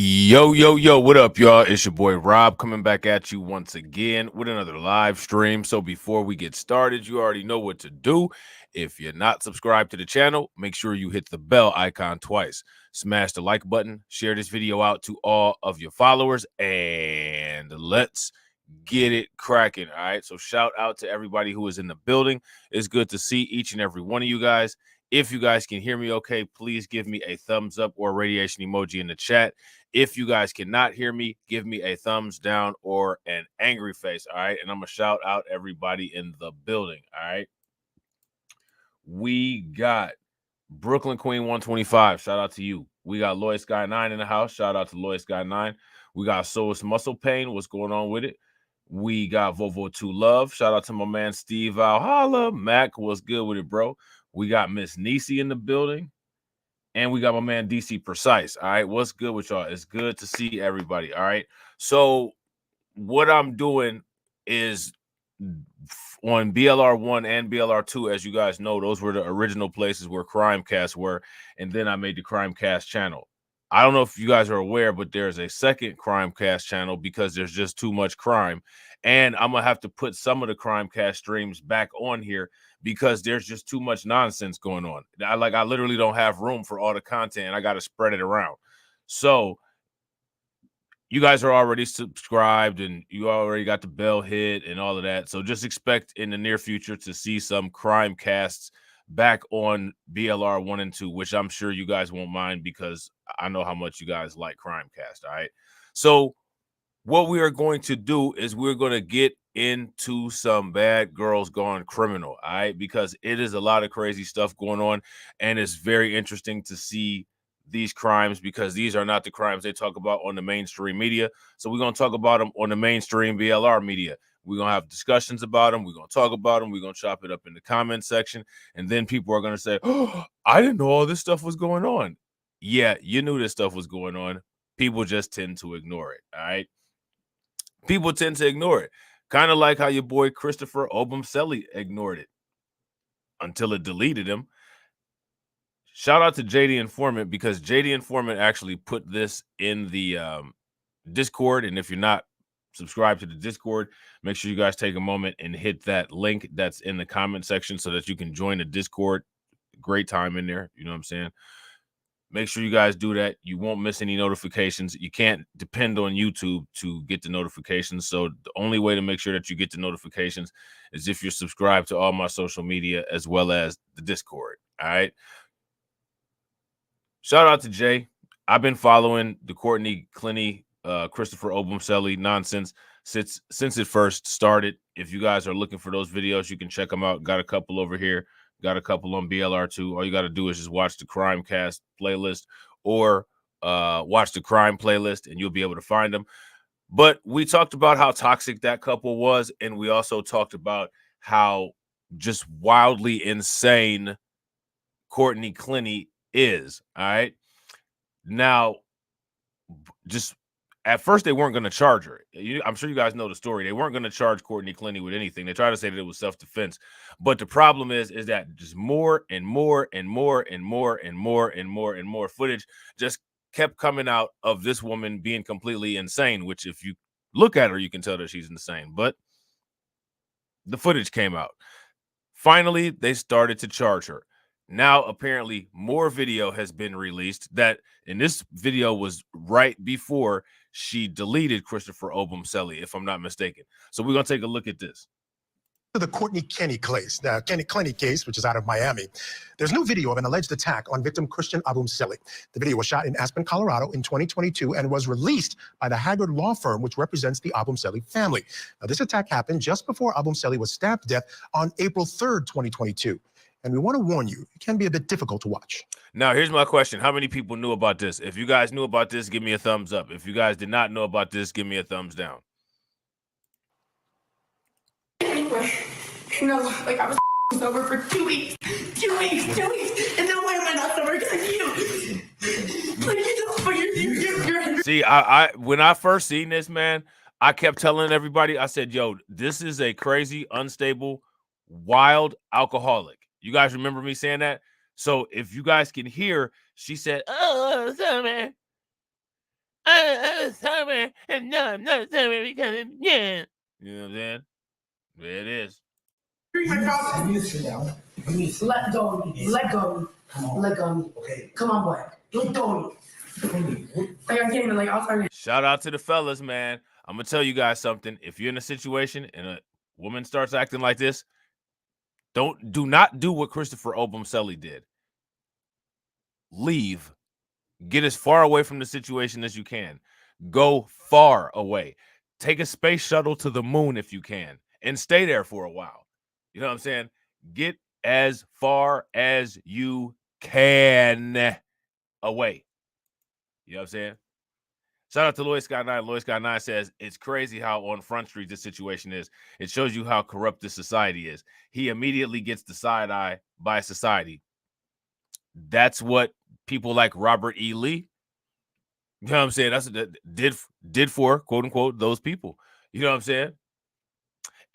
Yo, what up, y'all? It's your boy Rob coming back at you once again with another live stream. So before we get started, you already know what to do. If you're not subscribed to the channel, make sure you hit the bell icon twice. Smash the like button, share this video out to all of your followers, and let's get it cracking. All right. So shout out to everybody who is in the building. It's good to see each and every one of you guys. If you guys can hear me okay, please give me a thumbs up or radiation emoji in the chat. If you guys cannot hear me, give me a thumbs down or an angry face. All right. And I'm going to shout out everybody in the building. All right. We got Brooklyn Queen 125. Shout out to you. We got Lois Guy 9 in the house. Shout out to Lois Guy 9. We got Soulless Muscle Pain. What's going on with it? We got Vovo 2 Love. Shout out to my man Steve Valhalla. Mac, what's good with it, bro? We got Miss Nisi in the building. And we got my man DC Precise. All right. What's good with y'all? It's good to see everybody. All right. So what I'm doing is on BLR1 and BLR2, as you guys know, those were the original places where Crimecast were. And then I made the Crimecast channel. I don't know if you guys are aware, but there's a second Crimecast channel because there's just too much crime. And I'm going to have to put some of the Crimecast streams back on here because there's just too much nonsense going on. I literally don't have room for all the content, and I got to spread it around. So you guys are already subscribed and you already got the bell hit and all of that. So just expect in the near future to see some Crimecasts back on BLR 1 and 2, which I'm sure you guys won't mind because I know how much you guys like Crimecast. All right. So what we are going to do is we're going to get into some Bad Girls Gone Criminal. All right. Because it is a lot of crazy stuff going on. And it's very interesting to see these crimes because these are not the crimes they talk about on the mainstream media. So we're going to talk about them on the mainstream BLR media. We're going to have discussions about them. We're going to talk about them. We're going to chop it up in the comment section. And then people are going to say, oh, I didn't know all this stuff was going on. Yeah, you knew this stuff was going on. People just tend to ignore it. All right. People tend to ignore it. Kind of like how your boy Christopher Obumseli ignored it until it deleted him. Shout out to JD Informant because JD Informant actually put this in the Discord. And if you're not subscribed to the Discord, make sure you guys take a moment and hit that link that's in the comment section so that you can join the Discord. Great time in there. You know what I'm saying? Make sure you guys do that. You won't miss any notifications. You can't depend on YouTube to get the notifications. So the only way to make sure that you get the notifications is if you're subscribed to all my social media as well as the Discord. All right. Shout out to Jay. I've been following the Courtney Clinny, Christopher Obumseli nonsense since it first started. If you guys are looking for those videos, you can check them out. Got a couple over here. Got a couple on BLR2. All you got to do is just watch the Crimecast playlist or watch the crime playlist, and you'll be able to find them. But we talked about how toxic that couple was, and we also talked about how just wildly insane Courtney Clinny is. All right. Now, just at first, they weren't going to charge her. I'm sure you guys know the story. They weren't going to charge Courtney Clinny with anything. They tried to say that it was self-defense. But the problem is that just more and more and more and more and more and more and more footage just kept coming out of this woman being completely insane, which if you look at her, you can tell that she's insane. But the footage came out. Finally, they started to charge her. Now, apparently, more video has been released and this video was right before she deleted Christopher Obumseli, if I'm not mistaken. So we're going to take a look at this. The Courtney Clinny case, which is out of Miami. There's new video of an alleged attack on victim Christian Obumseli. The video was shot in Aspen, Colorado in 2022 and was released by the Haggard law firm, which represents the Obumseli family. Now, this attack happened just before Obumseli was stabbed to death on April 3rd, 2022. And we want to warn you, it can be a bit difficult to watch. Now, here's my question. How many people knew about this? If you guys knew about this, give me a thumbs up. If you guys did not know about this, give me a thumbs down. Anyway, like I was sober for 2 weeks. 2 weeks. And now why am I not sober? Because of you. Like, See, I when I first seen this, man, I kept telling everybody, I said, yo, this is a crazy, unstable, wild alcoholic. You guys remember me saying that? So if you guys can hear, she said, oh, so man, I'm sober, and no, I'm not sober because yeah. You know what I'm saying? There it is. I need to sit down. Let go of me. Let go of me. Come on. Let go of me. Okay. Come on, boy. Let go of me. Like, I can't even, like, I'll try to. Shout out to the fellas, man. I'm going to tell you guys something. If you're in a situation and a woman starts acting like this, do not do what Christopher Obumseli did. Leave. Get as far away from the situation as you can. Go far away. Take a space shuttle to the moon if you can and stay there for a while. You know what I'm saying? Get as far as you can away. You know what I'm saying? Shout out to Lois Scott 9. Lois Scott 9 says, it's crazy how on Front Street this situation is. It shows you how corrupt this society is. He immediately gets the side eye by society. That's what people like Robert E. Lee, you know what I'm saying? That's what did for, quote unquote, those people. You know what I'm saying?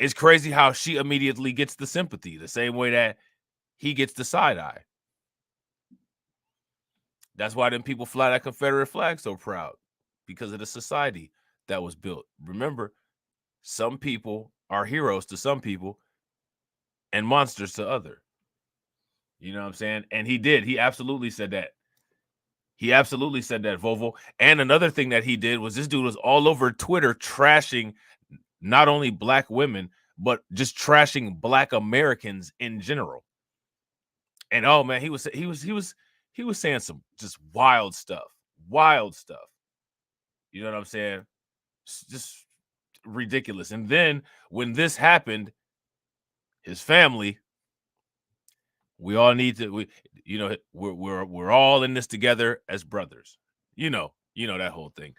It's crazy how she immediately gets the sympathy, the same way that he gets the side eye. That's why them people fly that Confederate flag so proud, because of the society that was built. Remember, some people are heroes to some people and monsters to other. You know what I'm saying? And he did. He absolutely said that. He absolutely said that, Vovo. And another thing that he did was this dude was all over Twitter trashing not only black women, but just trashing black Americans in general. And oh man, he was saying some just wild stuff. Wild stuff. You know what I'm saying? Just ridiculous. And then when this happened, his family, we all need to, we're all in this together as brothers. You know that whole thing.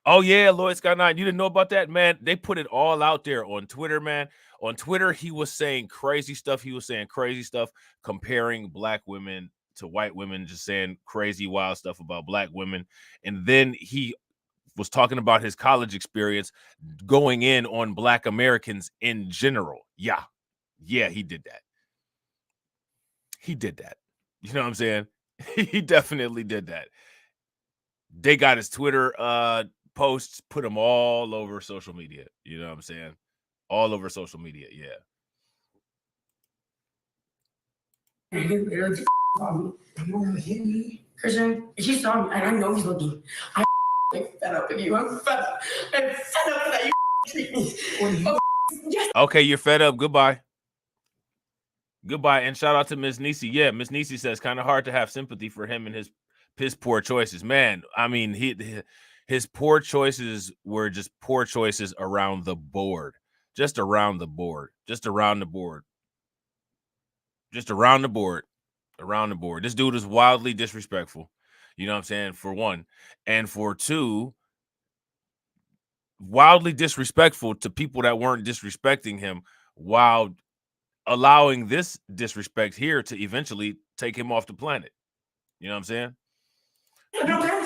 Oh yeah, Lloyd Scott 9, you didn't know about that, man? They put it all out there on Twitter, man. On Twitter, he was saying crazy stuff. He was saying crazy stuff, comparing black women to white women, just saying crazy, wild stuff about black women. And then he was talking about his college experience, going in on black Americans in general. Yeah, he did that. He did that. You know what I'm saying? He definitely did that. They got his Twitter posts, put them all over social media. You know what I'm saying? All over social media, yeah. You want to hit me? Christian, he saw me, and I know he's looking. I'm fed up with you. I'm fed up. I'm fed up that you treat me. Yes. Okay, you're fed up. Goodbye. Goodbye. And shout out to Miss Nisi. Yeah, Miss Nisi says kind of hard to have sympathy for him and his poor choices. Man, I mean, his poor choices were just poor choices around the board. Just around the board. Just around the board. Just around the board. Around the board. This dude is wildly disrespectful. You know what I'm saying? For one. And for two, wildly disrespectful to people that weren't disrespecting him, while allowing this disrespect here to eventually take him off the planet. You know what I'm saying?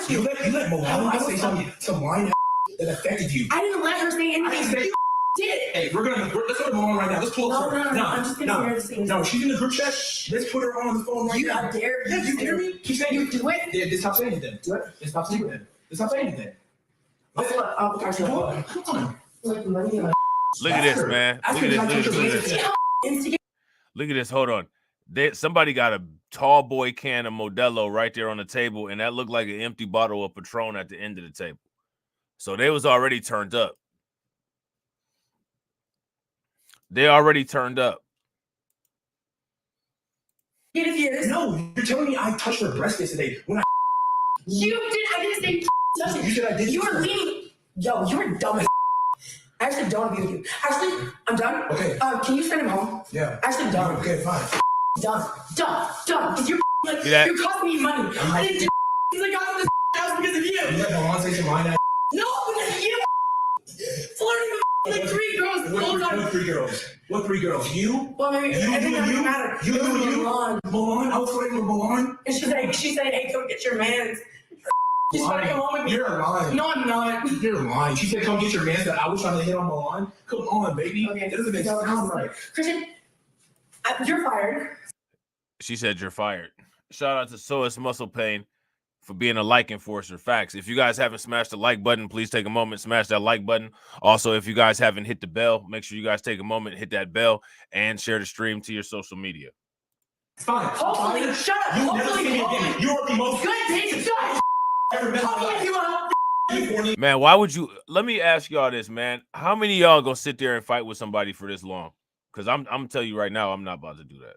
You let Moana say some line that affected you. I didn't let her say anything. You did. Hey, let's go to Moana right now. Let's pull up. No, I'm just gonna hear the same. No, she's in the group chat. Let's put her on the phone right now. You dare? You hear me? Keep saying you do it. Yeah, stop saying anything. Do it. Stop saying anything. Stop saying anything. Come on. Look at this, man. Look at this. Look at this. Hold on. Somebody got a tall boy can of Modelo right there on the table, and that looked like an empty bottle of Patron at the end of the table. So they was already turned up. They already turned up. No, you're telling me I touched her breast yesterday. You did. I didn't say touch it. You said I did. You were leaning. Yo, you were dumb as I actually don't want to be with you. Actually, I'm done. Okay. Can you send him home? Yeah. Actually, done. Okay, fine. Done. Because you're costing me money. I didn't do because I got from this house because of you. You let my mom say some line. No, because of you. Flirting with like 3 girls. What 3 girls? What 3 girls? You? Well, maybe it doesn't matter. You. Milan. I was flirting with Milan. And she said, hey, come get your mans. She's trying to come home with me. You're lying. No, I'm not. You're lying. She said, come get your mans that I was trying to hit on Milan. Come on, baby. Okay. That doesn't make sense. Right. Christian, you're fired. She said you're fired. Shout out to Sois Muscle Pain. for being a like enforcer. Facts. If you guys haven't smashed the like button, please take a moment, smash that like button. Also, if you guys haven't hit the bell, make sure you guys take a moment, hit that bell, and share the stream to your social media. It's fine. Hopefully, shut up. You never see me again. You are the most good piece of shit ever been. Man, why would you? Let me ask y'all this, man. How many of y'all gonna sit there and fight with somebody for this long? Because I'm gonna tell you right now, I'm not about to do that.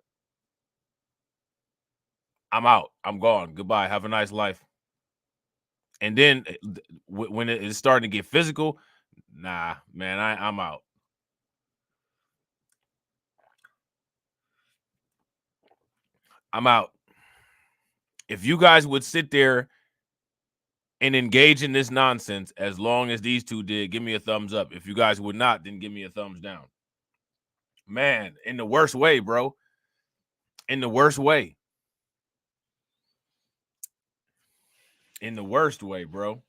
I'm out. I'm gone. Goodbye. Have a nice life. And then when it's starting to get physical, nah, man, I'm out. I'm out. If you guys would sit there and engage in this nonsense as long as these two did, give me a thumbs up. If you guys would not, then give me a thumbs down. Man, in the worst way, bro. In the worst way. In the worst way, bro.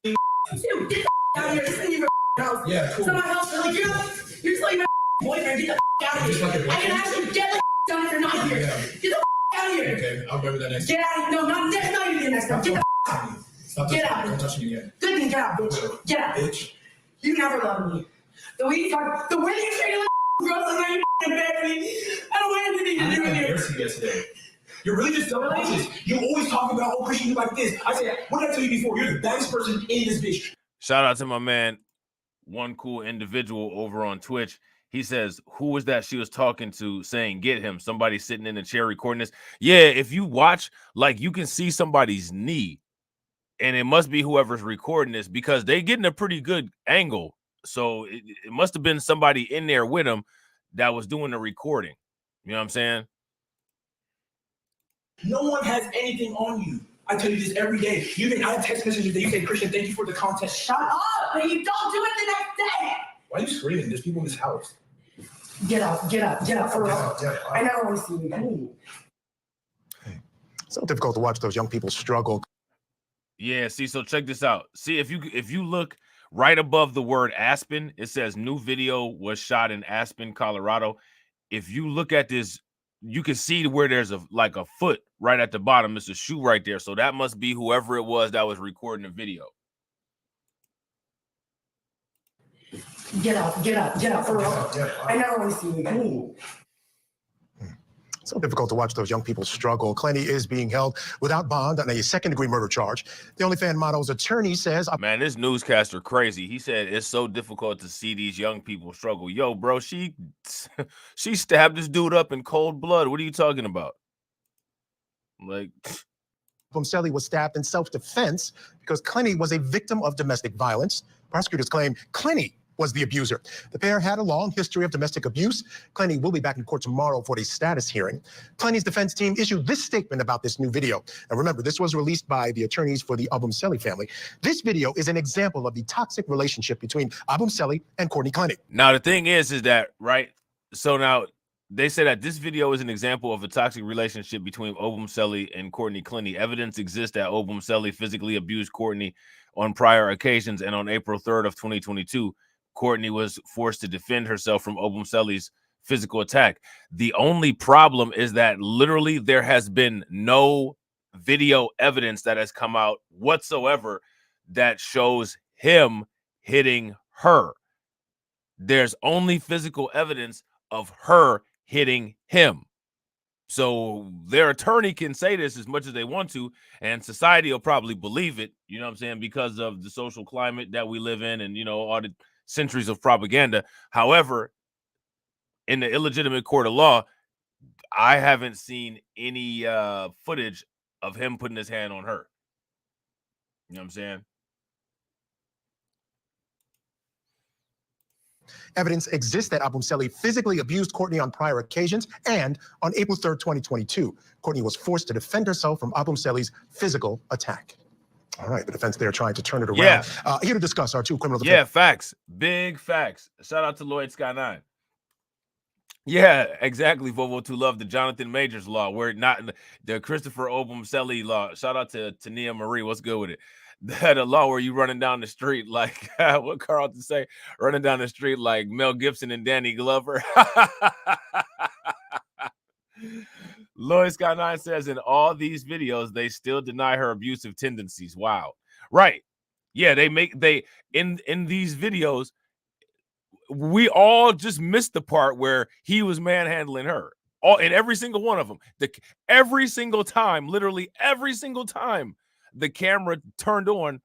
Get the out of here. This isn't even house. Yeah, cool. It's not my house. Like, you're just like my boyfriend. Get the out of here. I can actually get the down if you're not here. Yeah. Get the out of here. Okay, I'll remember that next time. Get out. No, not even next time. Get the out. Stop get out. Don't touch me again. Good thing, get out, bitch. Get out. Bitch. You never loved me. The way you talk, the way you treated like girls, the way you embarrassed me. I don't want anything to do with you. I embarrassed you yesterday. You're really just dumb like this. You always talk about, oh, Christian, you like this. I said, what did I tell you before? You're the baddest person in this bitch. Shout out to my man, One Cool Individual over on Twitch. He says, who was that she was talking to saying, get him? Somebody sitting in the chair recording this. Yeah, if you watch, like, you can see somebody's knee. And it must be whoever's recording this because they getting a pretty good angle. So it must have been somebody in there with him that was doing the recording. You know what I'm saying? No one has anything on you. I tell you this every day. I have text messages that you say, Christian, thank you for the content. Shut up, but you don't do it the next day. Why are you screaming? There's people in this house. Get up, for real. I never want to see you. Hey. So difficult to watch those young people struggle. Yeah, see, so check this out. See, if you look right above the word Aspen, it says new video was shot in Aspen, Colorado. If you look at this, you can see where there's a foot right at the bottom. It's a shoe right there. So that must be whoever it was that was recording the video. Get up, for real. I never want to see you. So difficult to watch those young people struggle. Clenny is being held without bond on a second-degree murder charge. The OnlyFans model's attorney says... Man, this newscaster crazy. He said it's so difficult to see these young people struggle. Yo, bro, she stabbed this dude up in cold blood. What are you talking about? Like... Selly was stabbed in self-defense because Clenny was a victim of domestic violence. Prosecutors claim Clenny was the abuser. The pair had a long history of domestic abuse. Clenny will be back in court tomorrow for a status hearing. Clenny's defense team issued this statement about this new video. And remember, this was released by the attorneys for the Selly family. This video is an example of the toxic relationship between Selly and Courtney Clenny. Now, the thing is that, right? So now they say that this video is an example of a toxic relationship between Selly and Courtney Clenny. Evidence exists that Selly physically abused Courtney on prior occasions, and on April 3rd of 2022, Courtney was forced to defend herself from Selly's physical attack. The only problem is that literally there has been no video evidence that has come out whatsoever that shows him hitting her. There's only physical evidence of her hitting him. So their attorney can say this as much as they want to, and society will probably believe it, you know what I'm saying, because of the social climate that we live in and, you know, all the centuries of propaganda. However, in the illegitimate court of law, I haven't seen any footage of him putting his hand on her. You know what I'm saying? Evidence exists that Selly physically abused Courtney on prior occasions, and on April 3rd, 2022, Courtney was forced to defend herself from Selly's physical attack. All right, the defense there trying to turn it around. Yeah. Here to discuss our two criminal defense. Yeah, facts. Big facts. Shout out to Lloyd Sky 9. Yeah, exactly. Vovo to love the Jonathan Majors law. We're not the Christopher Selly law. Shout out to Nia Marie. What's good with it? The law where you running down the street like what Carlton say? Running down the street like Mel Gibson and Danny Glover. Lois Got 9 says in all these videos, they still deny her abusive tendencies. Wow. Right. Yeah, in these videos, we all just missed the part where he was manhandling her. All in every single one of them. Every single time, literally every single time, the camera turned on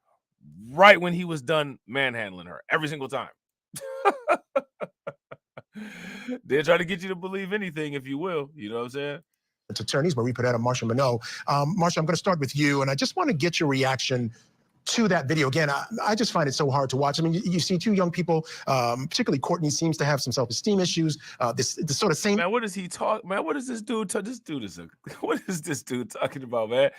right when he was done manhandling her. Every single time. They're trying to get you to believe anything, if you will. You know what I'm saying? It's attorneys, Marie Pedetta, Marsha Minot. Marsha, I'm going to start with you, and I just want to get your reaction to that video. Again, I just find it so hard to watch. I mean, you see two young people, particularly Courtney seems to have some self-esteem issues. This sort of same. Man, what does he talk? Man, what is this dude? This dude is what is this dude talking about, man?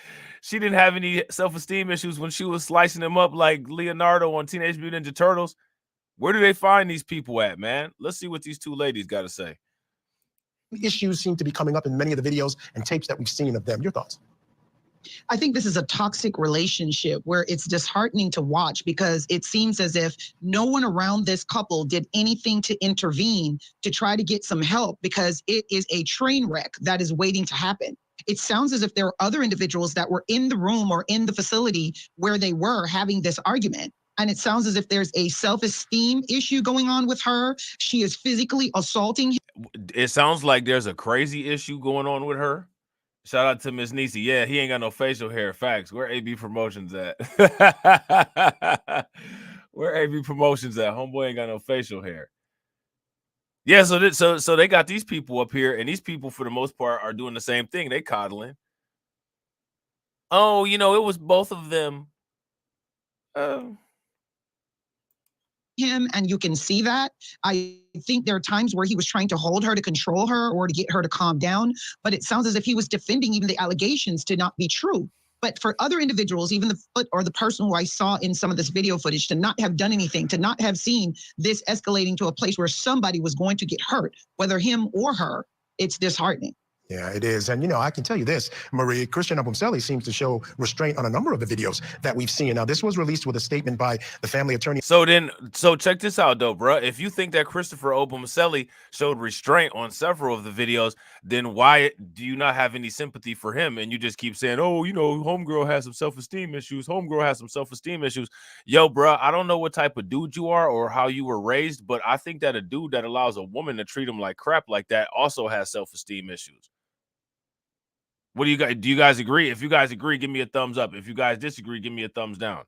She didn't have any self-esteem issues when she was slicing him up like Leonardo on Teenage Mutant Ninja Turtles. Where do they find these people at, man? Let's see what these two ladies got to say. Issues seem to be coming up in many of the videos and tapes that we've seen of them. Your thoughts? I think this is a toxic relationship where it's disheartening to watch because it seems as if no one around this couple did anything to intervene to try to get some help because it is a train wreck that is waiting to happen. It sounds as if there are other individuals that were in the room or in the facility where they were having this argument. And it sounds as if there's a self-esteem issue going on with her. She is physically assaulting him. It sounds like there's a crazy issue going on with her. Shout out to Miss Niecy. Yeah, he ain't got no facial hair. Facts. Where AB Promotions at? Where AB Promotions at? Homeboy ain't got no facial hair. Yeah, so they got these people up here, and these people, for the most part, are doing the same thing. They coddling. Oh, it was both of them. Him, and you can see that. I think there are times where he was trying to hold her, to control her, or to get her to calm down, but it sounds as if he was defending even the allegations to not be true. But for other individuals, even the foot or the person who I saw in some of this video footage, to not have done anything, to not have seen this escalating to a place where somebody was going to get hurt, whether him or her, it's disheartening. Yeah, it is. And, I can tell you this, Marie, Christian Abumseli seems to show restraint on a number of the videos that we've seen. Now, this was released with a statement by the family attorney. So check this out, though, bro. If you think that Christopher Abumseli showed restraint on several of the videos, then why do you not have any sympathy for him? And you just keep saying, oh, homegirl has some self-esteem issues. Homegirl has some self-esteem issues. Yo, bro, I don't know what type of dude you are or how you were raised, but I think that a dude that allows a woman to treat him like crap like that also has self-esteem issues. What do you guys? Do you guys agree? If you guys agree, give me a thumbs up. If you guys disagree, give me a thumbs down.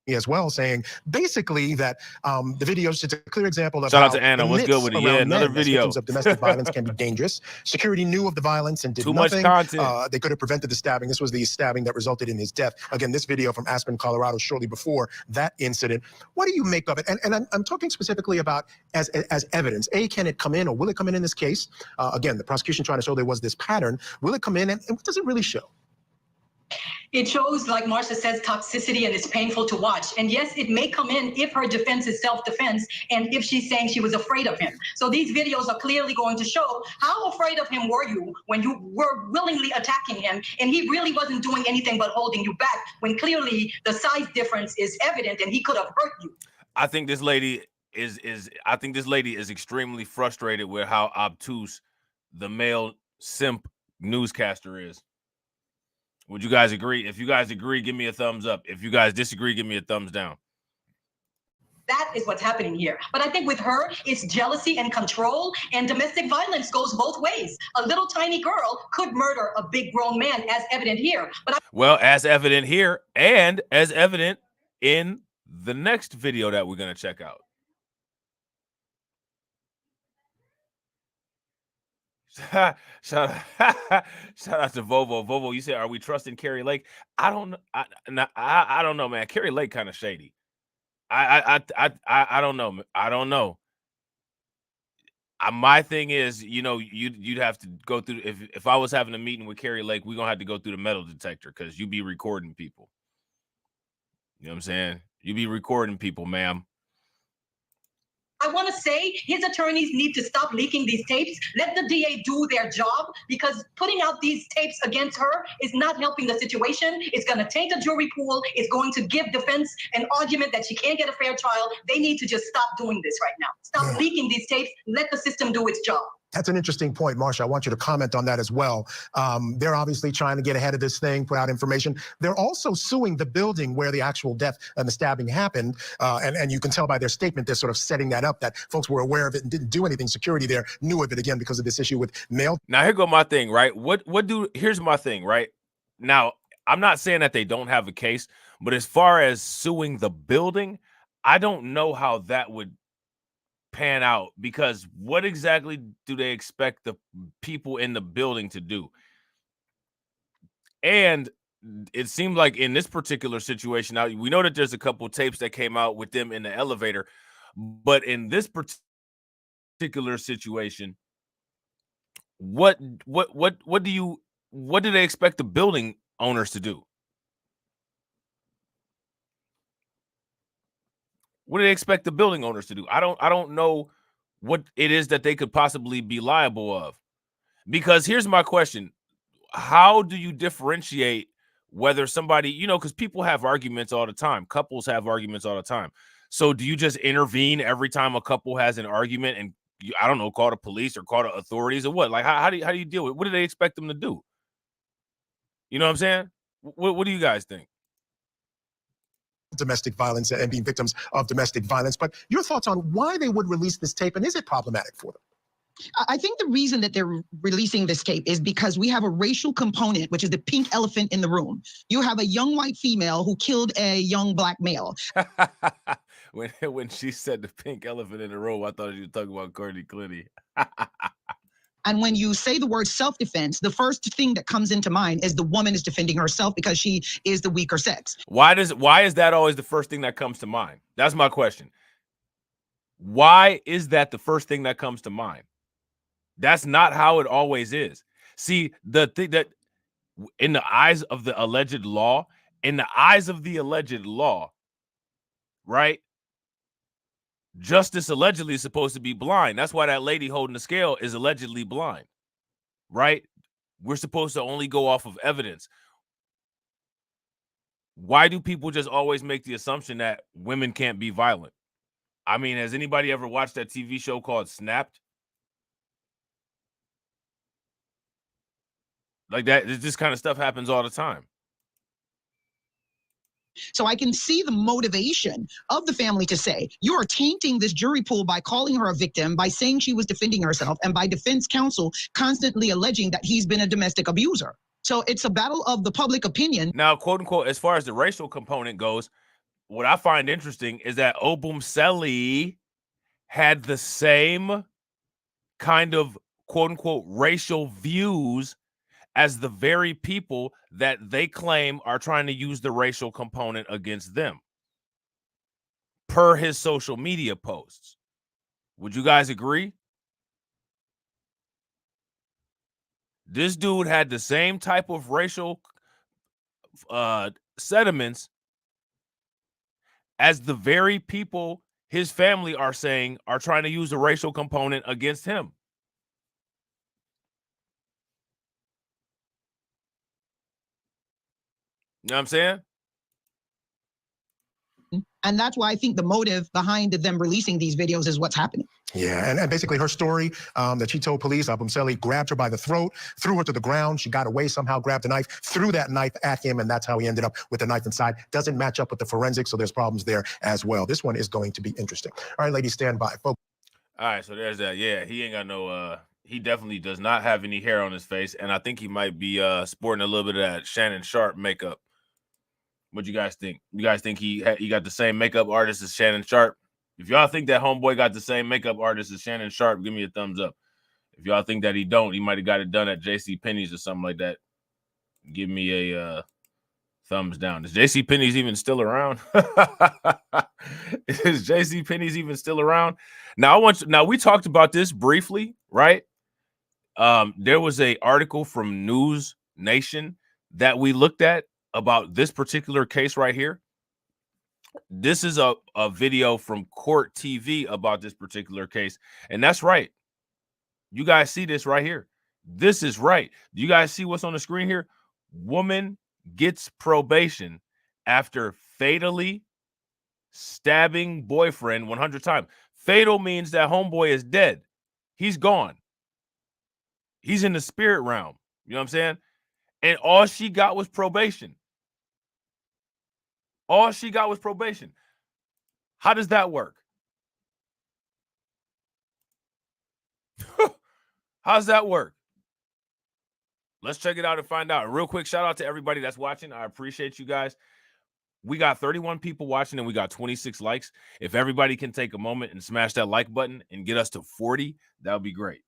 As well, saying basically that the video is just a clear example of shout out to Anna. What's good with it? Yeah, another video. Victims of domestic violence can be dangerous. Security knew of the violence and did too nothing. Much content. They could have prevented the stabbing. This was the stabbing that resulted in his death. Again, this video from Aspen, Colorado, shortly before that incident. What do you make of it? And I'm talking specifically about as evidence. Can it come in, or will it come in this case? Again, the prosecution trying to show there was this pattern. Will it come in, and what does it really show? It shows, like Marsha says, toxicity, and it's painful to watch. And yes, it may come in if her defense is self-defense and if she's saying she was afraid of him. So these videos are clearly going to show how afraid of him were you when you were willingly attacking him and he really wasn't doing anything but holding you back, when clearly the size difference is evident and he could have hurt you. I think this lady is extremely frustrated with how obtuse the male simp newscaster is. Would you guys agree? If you guys agree, give me a thumbs up. If you guys disagree, give me a thumbs down. That is what's happening here. But I think with her, it's jealousy and control, and domestic violence goes both ways. A little tiny girl could murder a big grown man, as evident here. But as evident here, and as evident in the next video that we're going to check out. Shout out to Vovo. Vovo, you said, are we trusting Carrie Lake? I don't know, man. Carrie Lake kind of shady. I don't know. I don't know. My thing is, you'd have to go through. If I was having a meeting with Carrie Lake, we're gonna have to go through the metal detector because you be recording people. You know what I'm saying? You be recording people, ma'am. I want to say his attorneys need to stop leaking these tapes. Let the DA do their job, because putting out these tapes against her is not helping the situation. It's going to taint a jury pool. It's going to give defense an argument that she can't get a fair trial. They need to just stop doing this right now. Stop leaking these tapes. Let the system do its job. That's an interesting point, Marsha. I want you to comment on that as well. They're obviously trying to get ahead of this thing, put out information. They're also suing the building where the actual death and the stabbing happened. And you can tell by their statement, they're sort of setting that up, that folks were aware of it and didn't do anything. Security there knew of it, again, because of this issue with mail. Now, here go my thing, right? Here's my thing, right? Now, I'm not saying that they don't have a case, but as far as suing the building, I don't know how that would pan out, because what exactly do they expect the people in the building to do? And it seemed like in this particular situation, now we know that there's a couple tapes that came out with them in the elevator, but in this particular situation, what do they expect the building owners to do? What do they expect the building owners to do? I don't know what it is that they could possibly be liable of. Because here's my question. How do you differentiate whether somebody, because people have arguments all the time. Couples have arguments all the time. So do you just intervene every time a couple has an argument and, I don't know, call the police or call the authorities or what? Like, how do you deal with it? What do they expect them to do? You know what I'm saying? What do you guys think? Domestic violence and being victims of domestic violence. But your thoughts on why they would release this tape, and is it problematic for them? I think the reason that they're releasing this tape is because we have a racial component, which is the pink elephant in the room. You have a young white female who killed a young black male. When she said the pink elephant in the room, I thought you were talking about Courtney Clinty. And when you say the word self-defense, the first thing that comes into mind is the woman is defending herself because she is the weaker sex. Why is that always the first thing that comes to mind? That's my question. Why is that the first thing that comes to mind? That's not how it always is. See, the thing that in the eyes of the alleged law, right? Justice allegedly is supposed to be blind. That's why that lady holding the scale is allegedly blind, right? We're supposed to only go off of evidence. Why do people just always make the assumption that women can't be violent? I mean, has anybody ever watched that TV show called Snapped? Like that, this kind of stuff happens all the time. So I can see the motivation of the family to say, you are tainting this jury pool by calling her a victim, by saying she was defending herself, and by defense counsel constantly alleging that he's been a domestic abuser. So it's a battle of the public opinion. Now, quote unquote, as far as the racial component goes, what I find interesting is that Obumseli had the same kind of quote unquote racial views as the very people that they claim are trying to use the racial component against them, per his social media posts. Would you guys agree? This dude had the same type of racial sentiments as the very people his family are saying are trying to use the racial component against him. You know what I'm saying? And that's why I think the motive behind them releasing these videos is what's happening. Yeah, and basically her story that she told police, Obumseli grabbed her by the throat, threw her to the ground. She got away somehow, grabbed a knife, threw that knife at him, and that's how he ended up with the knife inside. Doesn't match up with the forensics, so there's problems there as well. This one is going to be interesting. All right, ladies, stand by, folks. All right, so there's that. Yeah, he ain't got no, he definitely does not have any hair on his face, and I think he might be sporting a little bit of that Shannon Sharp makeup. What you guys think? You guys think he got the same makeup artist as Shannon Sharp? If y'all think that homeboy got the same makeup artist as Shannon Sharp, give me a thumbs up. If y'all think that he don't, he might have got it done at JCPenney's or something like that. Give me a thumbs down. Is JCPenney's even still around? Is JCPenney's even still around? Now we talked about this briefly, right? There was an article from News Nation that we looked at about this particular case right here. This is a video from Court TV about this particular case. And that's right. You guys see this right here. This is right. Do you guys see what's on the screen here? Woman gets probation after fatally stabbing boyfriend 100 times. Fatal means that homeboy is dead. He's gone. He's in the spirit realm. You know what I'm saying? And all she got was probation. All she got was probation. How does that work? How does that work? Let's check it out and find out. Real quick, shout out to everybody that's watching. I appreciate you guys. We got 31 people watching and we got 26 likes. If everybody can take a moment and smash that like button and get us to 40, that would be great.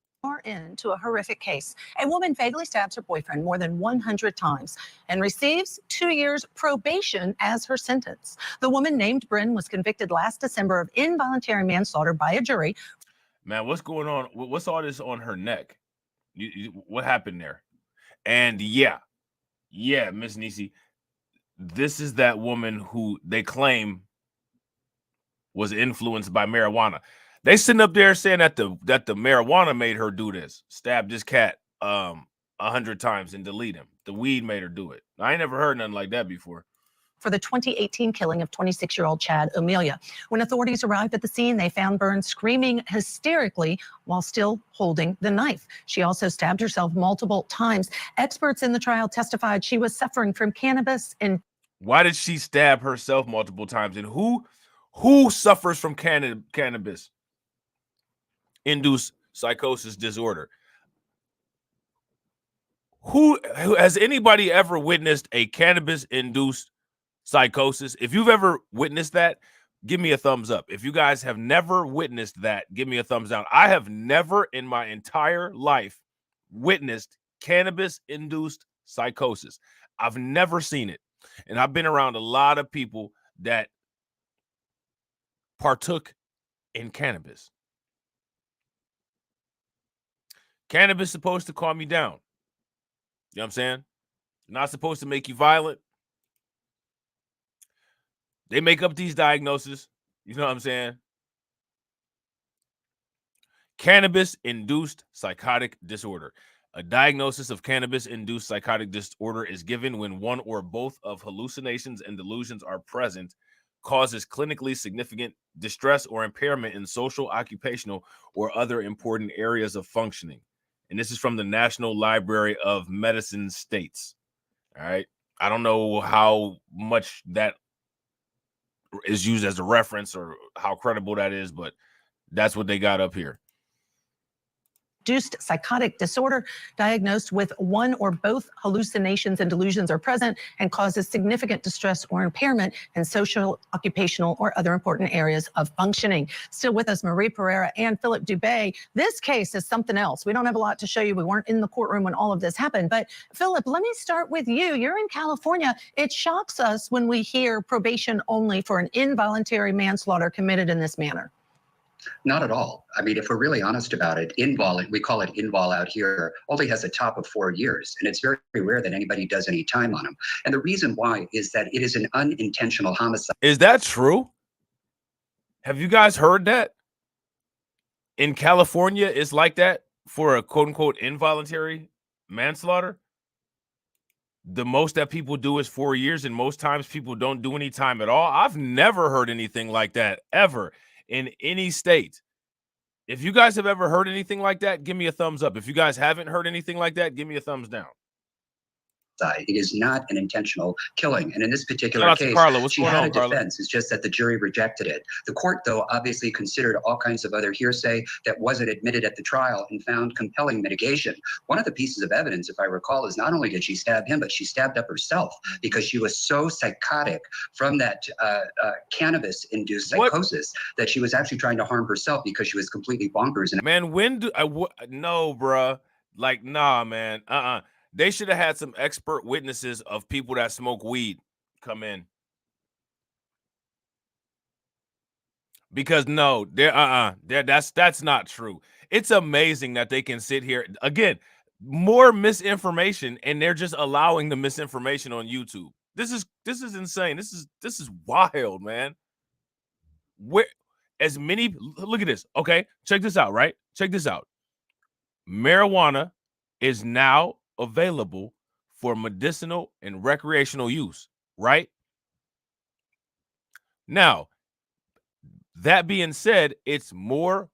Into a horrific case. A woman fatally stabs her boyfriend more than 100 times and receives 2 years probation as her sentence. The woman named Bryn was convicted last December of involuntary manslaughter by a jury. Man, what's going on? What's all this on her neck? What happened there? And yeah, Miss Nisi, this is that woman who they claim was influenced by marijuana. They sitting up there saying that the marijuana made her do this, stab this cat 100 times and delete him. The weed made her do it. I ain't never heard nothing like that before. For the 2018 killing of 26-year-old Chad Amelia. When authorities arrived at the scene, they found Byrne screaming hysterically while still holding the knife. She also stabbed herself multiple times. Experts in the trial testified she was suffering from cannabis and... Why did she stab herself multiple times? And who suffers from cannabis induced psychosis disorder? Who has anybody ever witnessed a cannabis induced psychosis? If you've ever witnessed that, give me a thumbs up. If you guys have never witnessed that, give me a thumbs down. I have never in my entire life witnessed cannabis induced psychosis. I've never seen it. And I've been around a lot of people that partook in cannabis. Cannabis is supposed to calm you down. You know what I'm saying? Not supposed to make you violent. They make up these diagnoses. You know what I'm saying? Cannabis-induced psychotic disorder. A diagnosis of cannabis-induced psychotic disorder is given when one or both of hallucinations and delusions are present, causes clinically significant distress or impairment in social, occupational, or other important areas of functioning. And this is from the National Library of Medicine states. All right. I don't know how much that is used as a reference or how credible that is, but that's what they got up here. Induced psychotic disorder diagnosed with one or both hallucinations and delusions are present and causes significant distress or impairment in social, occupational, or other important areas of functioning. Still with us, Marie Pereira and Philip Dubé. This case is something else. We don't have a lot to show you. We weren't in the courtroom when all of this happened. But Philip, let me start with you. You're in California. It shocks us when we hear probation only for an involuntary manslaughter committed in this manner. Not at all. I mean, if we're really honest about it, we call it invol out here, only has a top of 4 years. And it's very, very rare that anybody does any time on them. And the reason why is that it is an unintentional homicide. Is that true? Have you guys heard that? In California, it's like that for a quote unquote involuntary manslaughter. The most that people do is 4 years, and most times people don't do any time at all. I've never heard anything like that ever in any state. If you guys have ever heard anything like that, give me a thumbs up. If you guys haven't heard anything like that, give me a thumbs down. It is not an intentional killing. And in this particular case, she had a defense. It's just that the jury rejected it. The court, though, obviously considered all kinds of other hearsay that wasn't admitted at the trial and found compelling mitigation. One of the pieces of evidence, if I recall, is not only did she stab him, but she stabbed up herself because she was so psychotic from that cannabis-induced psychosis that she was actually trying to harm herself because she was completely bonkers. And man, when do I no, bruh. Like, nah, man. They should have had some expert witnesses of people that smoke weed come in. Because no, that's not true. It's amazing that they can sit here again, more misinformation, and they're just allowing the misinformation on YouTube. This is insane. This is wild, man. Where as many look at this. Okay, check this out, right? Check this out. Marijuana is now available for medicinal and recreational use, right? Now, that being said, it's more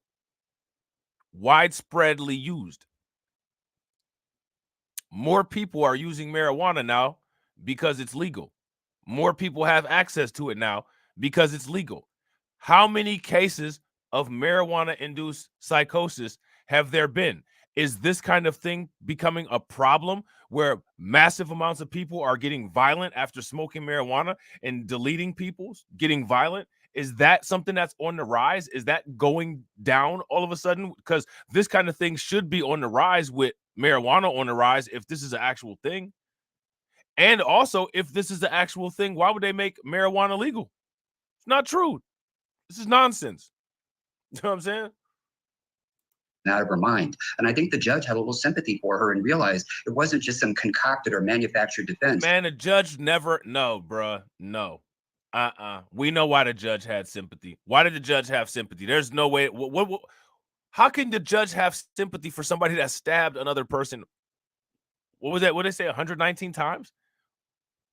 widespreadly used. More people are using marijuana now because it's legal. More people have access to it now because it's legal. How many cases of marijuana-induced psychosis have there been? Is this kind of thing becoming a problem where massive amounts of people are getting violent after smoking marijuana and deleting people, getting violent? Is that something that's on the rise? Is that going down all of a sudden? Because this kind of thing should be on the rise with marijuana on the rise if this is an actual thing. And also, if this is the actual thing, why would they make marijuana legal? It's not true. This is nonsense. You know what I'm saying? Out of her mind. And I think the judge had a little sympathy for her and realized it wasn't just some concocted or manufactured defense. Man, the judge never, no, bruh, no. We know why the judge had sympathy. Why did the judge have sympathy? There's no way. How can the judge have sympathy for somebody that stabbed another person? What was that? What did they say? 119 times?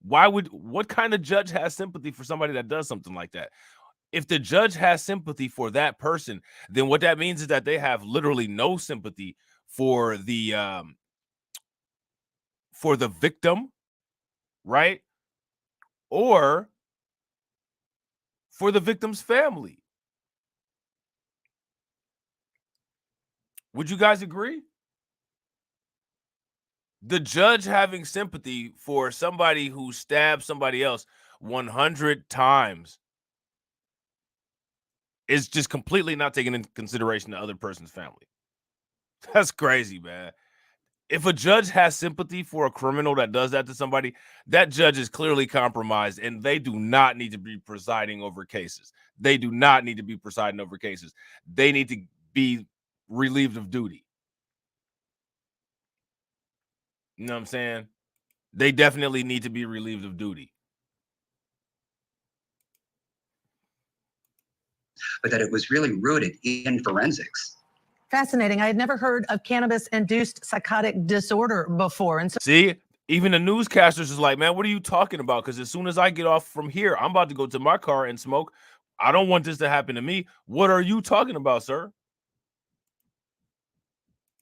What kind of judge has sympathy for somebody that does something like that? If the judge has sympathy for that person, then what that means is that they have literally no sympathy for the victim, right? Or for the victim's family. Would you guys agree? The judge having sympathy for somebody who stabbed somebody else 100 times is just completely not taking into consideration the other person's family. That's crazy, man. If a judge has sympathy for a criminal that does that to somebody, that judge is clearly compromised, and they do not need to be presiding over cases. They do not need to be presiding over cases. They need to be relieved of duty. You know what I'm saying? They definitely need to be relieved of duty. But that it was really rooted in forensics. Fascinating. I had never heard of cannabis-induced psychotic disorder before. And so, see, even the newscasters is like, man, what are you talking about? Because as soon as I get off from here, I'm about to go to my car and smoke. I don't want this to happen to me. What are you talking about, sir?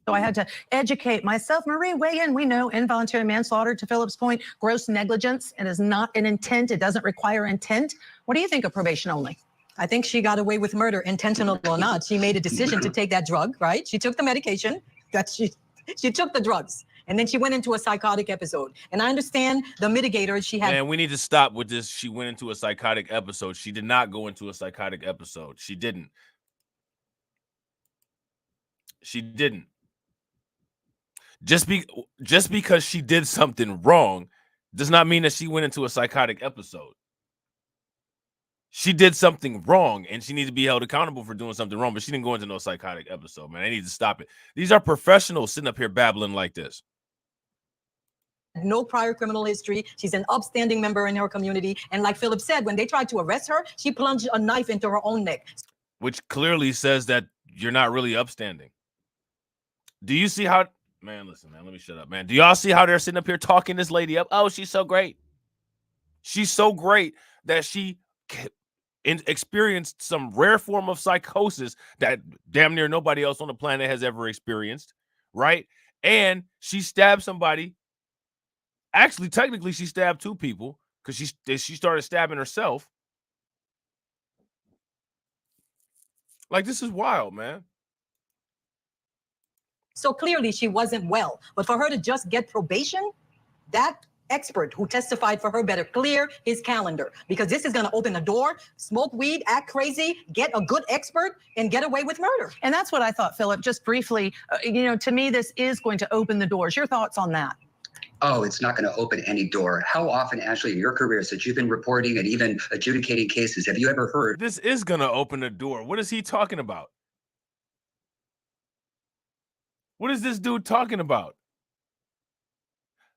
So I had to educate myself. Marie, weigh in. We know involuntary manslaughter, to Philip's point, gross negligence. It is not an intent. It doesn't require intent. What do you think of probation only? I think she got away with murder, intentional or not. She made a decision to take that drug, right? She took the medication. She took the drugs. And then she went into a psychotic episode. And I understand the mitigators she had. Man, we need to stop with this. She went into a psychotic episode. She did not go into a psychotic episode. She didn't. She didn't. Just because she did something wrong does not mean that she went into a psychotic episode. She did something wrong and she needs to be held accountable for doing something wrong, but she didn't go into no psychotic episode, man. They need to stop it. These are professionals sitting up here babbling like this. No prior criminal history. She's an upstanding member in her community. And like Philip said, when they tried to arrest her, she plunged a knife into her own neck. Which clearly says that you're not really upstanding. Do you see how... Man, listen, man, let me shut up, man. Do y'all see how they're sitting up here talking this lady up? Oh, she's so great. She's so great that she experienced some rare form of psychosis that damn near nobody else on the planet has ever experienced, right? And she stabbed somebody. Actually, technically, she stabbed two people because she started stabbing herself. Like, this is wild, man. So clearly she wasn't well. But for her to just get probation, that expert who testified for her better clear his calendar, because this is going to open the door, smoke weed, act crazy, get a good expert, and get away with murder. And that's what I thought, Philip, just briefly. To me, this is going to open the doors. Your thoughts on that? Oh, it's not going to open any door. How often, Ashley, in your career, since you've been reporting and even adjudicating cases, have you ever heard? This is going to open the door. What is he talking about? What is this dude talking about?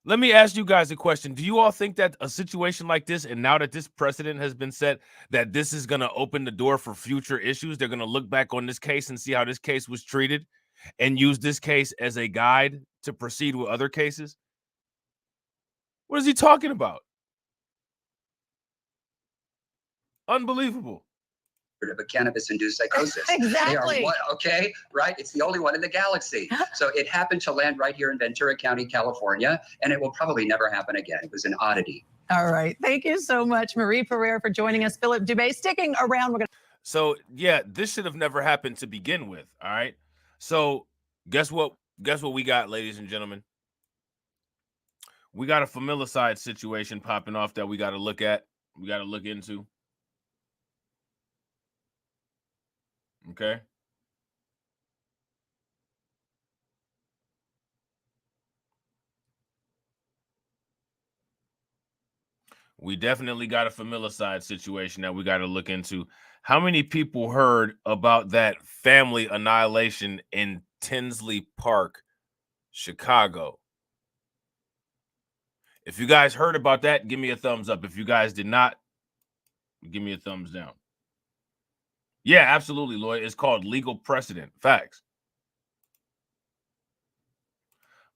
Let me ask you guys a question. Do you all think that a situation like this, and now that this precedent has been set, that this is going to open the door for future issues? They're going to look back on this case and see how this case was treated and use this case as a guide to proceed with other cases? What is he talking about? Unbelievable. of a cannabis-induced psychosis. Exactly. They are okay, right? It's the only one in the galaxy. So it happened to land right here in Ventura County, California, and it will probably never happen again. It was an oddity. All right. Thank you so much, Marie Ferrer, for joining us. Philip Dubé, sticking around. We're gonna. So yeah, this should have never happened to begin with. All right. So guess what? Guess what we got, ladies and gentlemen? We got a familicide situation popping off that we got to look at. We got to look into. Okay. We definitely got a familicide situation that we got to look into. How many people heard about that family annihilation in Tinsley Park, Chicago? If you guys heard about that, give me a thumbs up. If you guys did not, give me a thumbs down. Yeah, absolutely, Lloyd. It's called legal precedent. Facts.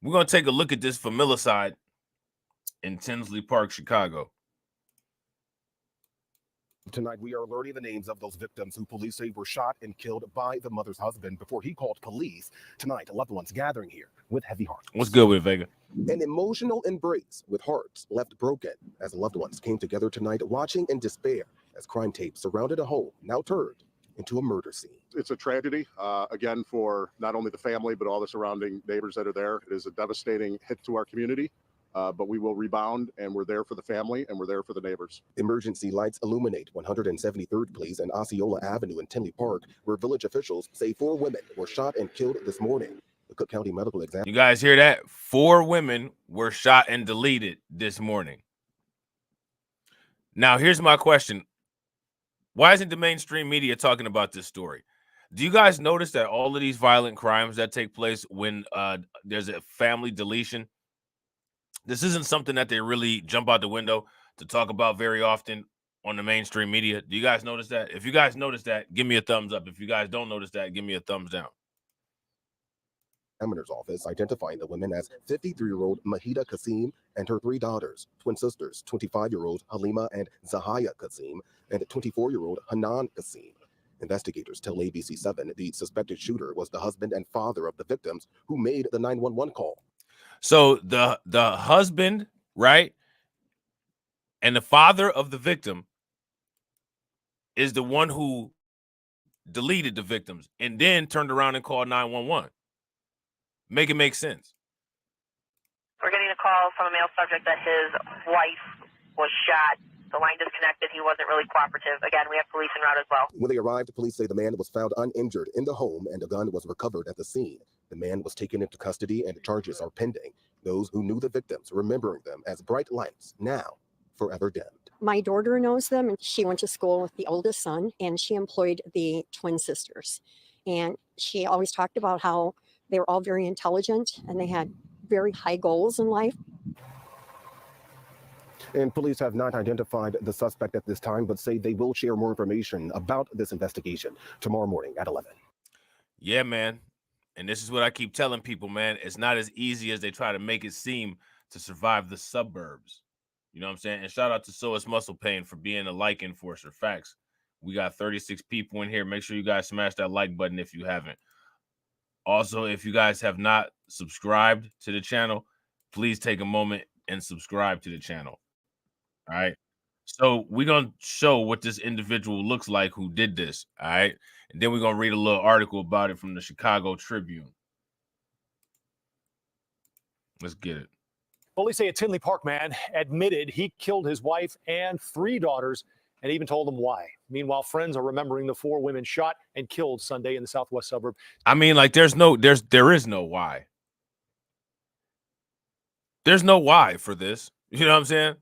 We're going to take a look at this familicide in Tinsley Park, Chicago. Tonight, we are learning the names of those victims who police say were shot and killed by the mother's husband before he called police. Tonight, loved ones gathering here with heavy hearts. What's good with it, Vega? An emotional embrace with hearts left broken as loved ones came together tonight watching in despair as crime tape surrounded a home now turned into a murder scene. It's a tragedy, again, for not only the family, but all the surrounding neighbors that are there. It is a devastating hit to our community. But we will rebound, and we're there for the family, and we're there for the neighbors. Emergency lights illuminate 173rd Place and Osceola Avenue in Tinley Park, where village officials say 4 women were shot and killed this morning. The Cook County Medical Examiner. You guys hear that? 4 women were shot and deleted this morning. Now, here's my question. Why isn't the mainstream media talking about this story? Do you guys notice that all of these violent crimes that take place when there's a family deletion, this isn't something that they really jump out the window to talk about very often on the mainstream media? Do you guys notice that? If you guys notice that, give me a thumbs up. If you guys don't notice that, give me a thumbs down. Examiner's office identifying the women as 53-year-old Mahida Kasim and her 3 daughters, twin sisters, 25-year-old Halima and Zahaya Kasim, and 24-year-old Hanan Kasim. Investigators tell ABC7 the suspected shooter was the husband and father of the victims who made the 911 call. So the husband, right, and the father of the victim is the one who deleted the victims and then turned around and called 911. Make it make sense. We're getting a call from a male subject that his wife was shot. The line disconnected. He wasn't really cooperative. Again, we have police en route as well. When they arrived, police say the man was found uninjured in the home and a gun was recovered at the scene. The man was taken into custody and charges are pending. Those who knew the victims, remembering them as bright lights, now forever dimmed. My daughter knows them, and she went to school with the oldest son, and she employed the twin sisters. And she always talked about how they were all very intelligent and they had very high goals in life. And police have not identified the suspect at this time, but say they will share more information about this investigation tomorrow morning at 11. Yeah, man. And this is what I keep telling people, man. It's not as easy as they try to make it seem to survive the suburbs. You know what I'm saying? And shout out to So It's Muscle Pain for being a like enforcer. Facts. We got 36 people in here. Make sure you guys smash that like button if you haven't. Also, if you guys have not subscribed to the channel, please take a moment and subscribe to the channel. All right. So we're going to show what this individual looks like who did this. All right. And then we're going to read a little article about it from the Chicago Tribune. Let's get it. Police say a Tinley Park man admitted he killed his wife and 3 daughters and even told them why. Meanwhile, friends are remembering the 4 women shot and killed Sunday in the southwest suburb. I mean, like, there is no why. There's no why for this. You know what I'm saying?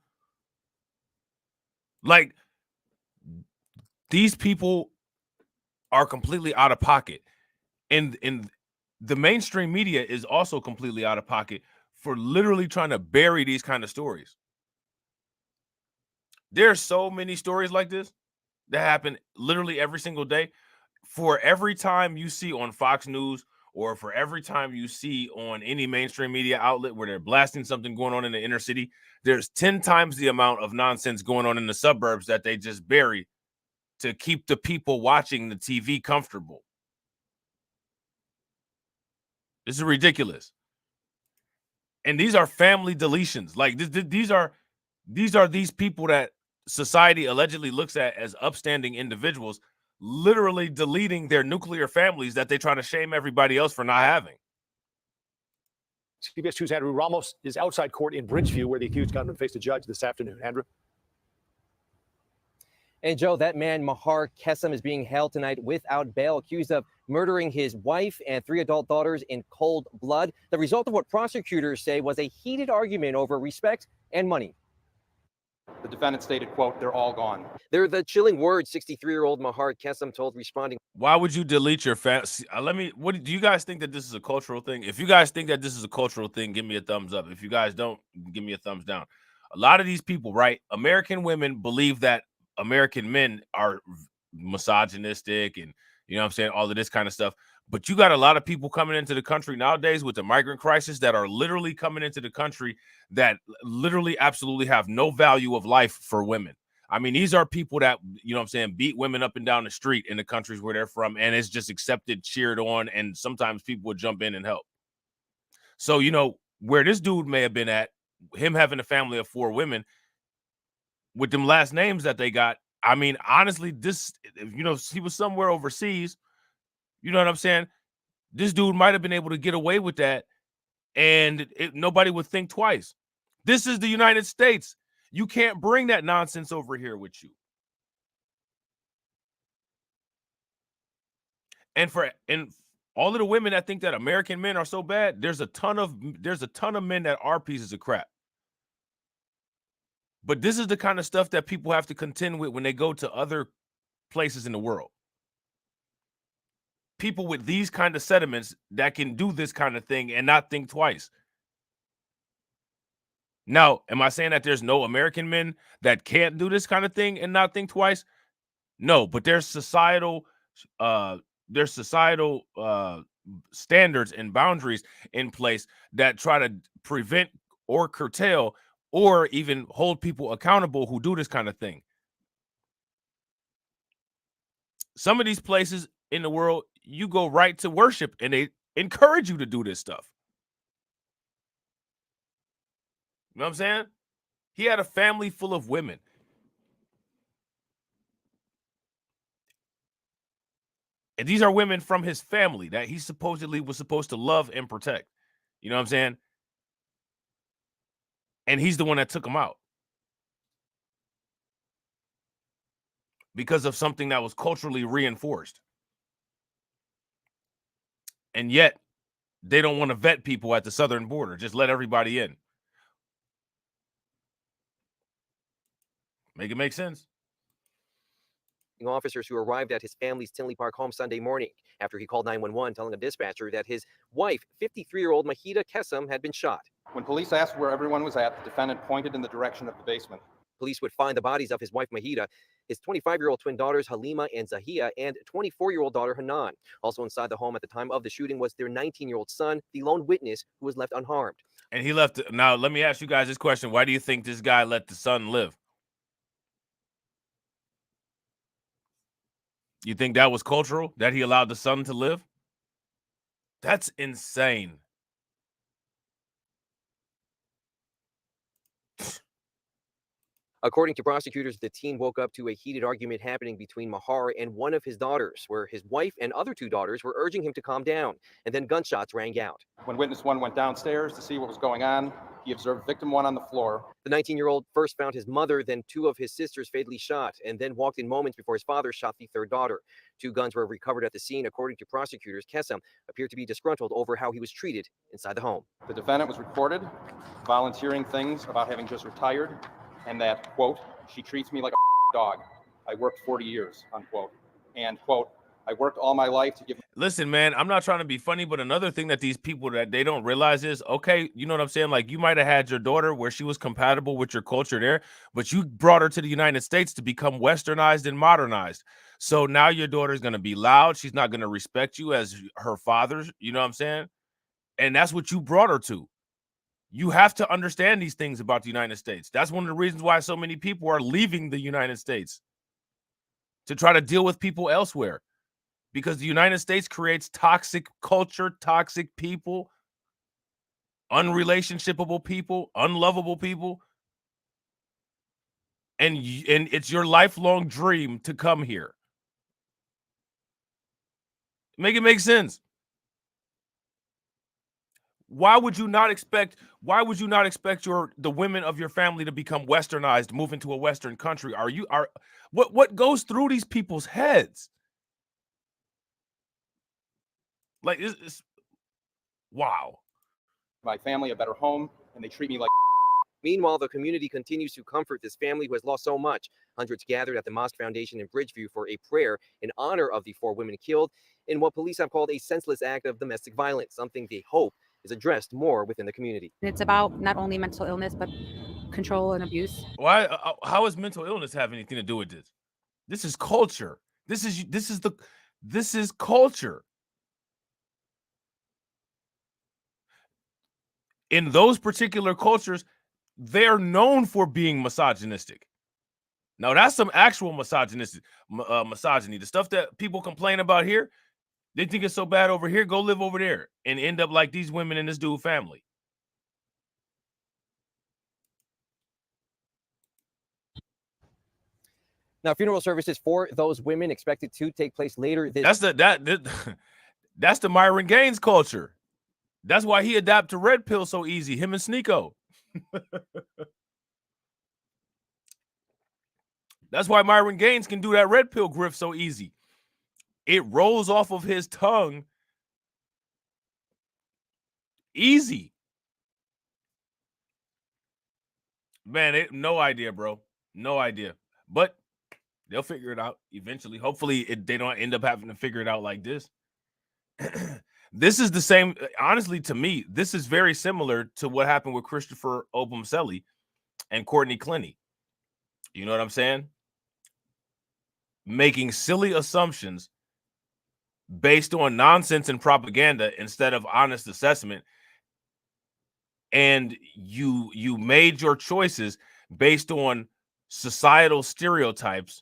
Like, these people are completely out of pocket. And the mainstream media is also completely out of pocket for literally trying to bury these kind of stories. There are so many stories like this that happen literally every single day. For every time you see on Fox News or for every time you see on any mainstream media outlet where they're blasting something going on in the inner city, there's 10 times the amount of nonsense going on in the suburbs that they just bury to keep the people watching the TV comfortable. This is ridiculous. And these are family deletions. Like these are these people that society allegedly looks at as upstanding individuals, literally deleting their nuclear families that they try to shame everybody else for not having. CBS 2's Andrew Ramos is outside court in Bridgeview, where the accused gunman faced a judge this afternoon. Andrew. And Joe, that man, Mahar Kessam, is being held tonight without bail, accused of murdering his wife and 3 adult daughters in cold blood. The result of what prosecutors say was a heated argument over respect and money. The defendant stated, quote, "They're all gone." They're the chilling words 63-year-old Mahar Kessam told responding. Why would you delete your family? What do you guys think that this is a cultural thing? If you guys think that this is a cultural thing, give me a thumbs up. If you guys don't, give me a thumbs down. A lot of these people, right? American women believe that American men are misogynistic and, you know what I'm saying, all of this kind of stuff. But you got a lot of people coming into the country nowadays with the migrant crisis that are literally coming into the country that literally absolutely have no value of life for women. I mean, these are people that, you know what I'm saying, beat women up and down the street in the countries where they're from, and it's just accepted, cheered on, and sometimes people would jump in and help. So, you know, where this dude may have been at, him having a family of 4 women, with them last names that they got, I mean, honestly, this, you know, he was somewhere overseas, you know what I'm saying? This dude might have been able to get away with that, and nobody would think twice. This is the United States. You can't bring that nonsense over here with you. And all of the women that think that American men are so bad, there's a ton of men that are pieces of crap. But this is the kind of stuff that people have to contend with when they go to other places in the world. People with these kind of sentiments that can do this kind of thing and not think twice. Now, am I saying that there's no American men that can't do this kind of thing and not think twice? No, but there's societal standards and boundaries in place that try to prevent or curtail or even hold people accountable who do this kind of thing. Some of these places in the world, you go right to worship and they encourage you to do this stuff. You know what I'm saying? He had a family full of women. And these are women from his family that he supposedly was supposed to love and protect. You know what I'm saying? And he's the one that took them out. Because of something that was culturally reinforced. And yet, they don't want to vet people at the southern border. Just let everybody in. Make it make sense. Officers who arrived at his family's Tinley Park home Sunday morning after he called 911 telling a dispatcher that his wife, 53-year-old Mahida Kessam, had been shot. When police asked where everyone was at, the defendant pointed in the direction of the basement. Police would find the bodies of his wife Mahida, his 25-year-old twin daughters Halima and Zahia, and 24-year-old daughter Hanan. Also inside the home at the time of the shooting was their 19-year-old son, the lone witness, who was left unharmed. And he left. Now, let me ask you guys this question. Why do you think this guy let the son live? You think that was cultural, that he allowed the son to live? That's insane. According to prosecutors, the teen woke up to a heated argument happening between Mahar and one of his daughters, where his wife and other 2 daughters were urging him to calm down, and then gunshots rang out. When witness 1 went downstairs to see what was going on, he observed victim 1 on the floor. The 19-year-old first found his mother, then 2 of his sisters fatally shot, and then walked in moments before his father shot the 3rd daughter. 2 guns were recovered at the scene. According to prosecutors, Kessam appeared to be disgruntled over how he was treated inside the home. The defendant was recorded volunteering things about having just retired, and that, quote, "She treats me like a dog. I worked 40 years, unquote. And, quote, I worked all my life to give." Listen, man, I'm not trying to be funny, but another thing that these people that they don't realize is, okay, you know what I'm saying? Like, you might have had your daughter where she was compatible with your culture there, but you brought her to the United States to become westernized and modernized. So now your daughter's going to be loud. She's not going to respect you as her father's, you know what I'm saying? And that's what you brought her to. You have to understand these things about the United States. That's one of the reasons why so many people are leaving the United States. to try to deal with people elsewhere, because the United States creates toxic culture, toxic people, unrelationshipable people, unlovable people. And it's your lifelong dream to come here. Make it make sense. Why would you not expect the women of your family to become westernized, move into a Western country? What goes through these people's heads? Like, it's wow. My family a better home, and they treat me like. Meanwhile, the community continues to comfort this family who has lost so much. Hundreds gathered at the Mosque Foundation in Bridgeview for a prayer in honor of the 4 women killed in what police have called a senseless act of domestic violence, something they hope is addressed more within the community. It's about not only mental illness, but control and abuse. Why? How does mental illness have anything to do with this? This is culture. This is culture. In those particular cultures, they're known for being misogynistic. Now, that's some actual misogyny. The stuff that people complain about here, they think it's so bad over here. Go live over there and end up like these women in this dude family. Now, funeral services for those women expected to take place later this. That's the Myron Gaines culture. That's why he adapted to red pill so easy. Him and Sneeko. That's why Myron Gaines can do that red pill grift so easy. It rolls off of his tongue easy. Man, no idea, bro. No idea. But they'll figure it out eventually. Hopefully, they don't end up having to figure it out like this. This is the same. Honestly, to me, this is very similar to what happened with Christopher Obumseli and Courtney Clenny. You know what I'm saying? Making silly assumptions based on nonsense and propaganda instead of honest assessment. And you made your choices based on societal stereotypes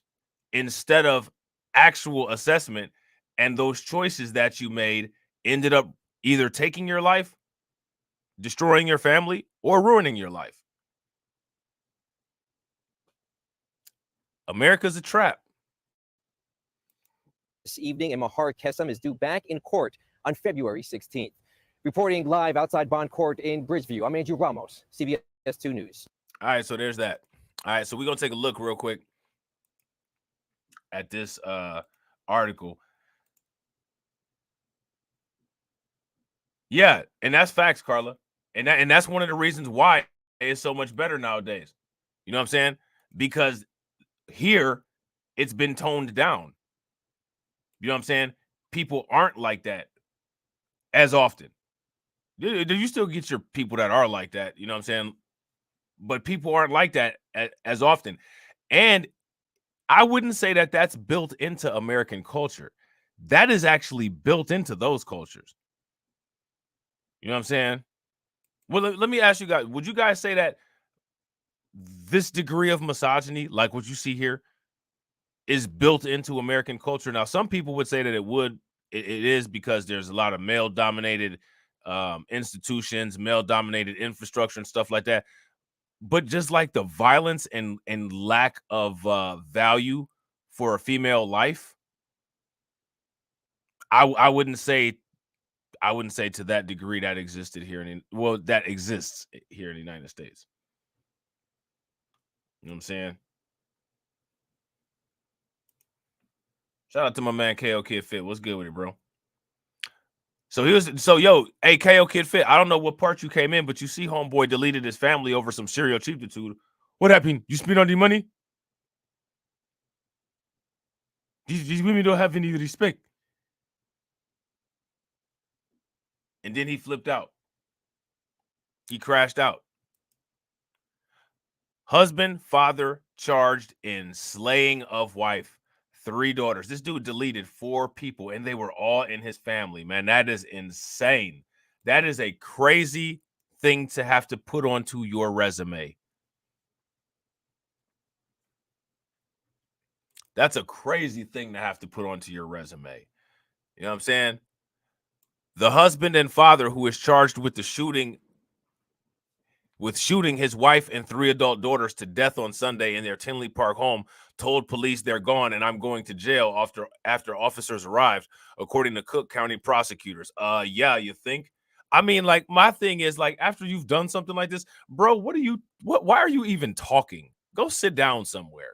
instead of actual assessment. And those choices that you made ended up either taking your life, destroying your family, or ruining your life. America's a trap. This evening, and Mahar Kessam is due back in court on February 16th. Reporting live outside Bond Court in Bridgeview, I'm Andrew Ramos, CBS 2 News. All right, so there's that. All right, so we're going to take a look real quick at this article. Yeah, and that's facts, Carla. And that's one of the reasons why it's so much better nowadays. You know what I'm saying? Because here, it's been toned down. You know what I'm saying? People aren't like that as often. You still get your people that are like that, you know what I'm saying? But people aren't like that as often. And I wouldn't say that that's built into American culture. That is actually built into those cultures. You know what I'm saying? Well, let me ask you guys, would you guys say that this degree of misogyny, like what you see here, is built into American culture? Now, some people would say that it is because there's a lot of male-dominated institutions, male-dominated infrastructure and stuff like that. But just like the violence and lack of value for a female life, I wouldn't say to that degree that existed here that exists here in the United States. You know what I'm saying? Shout out to my man KO Kid Fit. What's good with it, bro? Hey, KO Kid Fit, I don't know what part you came in, but you see homeboy deleted his family over some serial cheapitude. What happened? You spent on the money? These women don't have any respect. And then he flipped out. He crashed out. Husband, father charged in slaying of wife, 3 daughters. This dude deleted 4 people, and they were all in his family. Man, that is insane. That is a crazy thing to have to put onto your resume. That's a crazy thing to have to put onto your resume. You know what I'm saying? The husband and father who is charged with shooting his wife and 3 adult daughters to death on Sunday in their Tinley Park home told police they're gone and I'm going to jail after officers arrived, according to Cook County prosecutors. Yeah, you think? I mean, like, my thing is, like, after you've done something like this, bro, why are you even talking? Go sit down somewhere.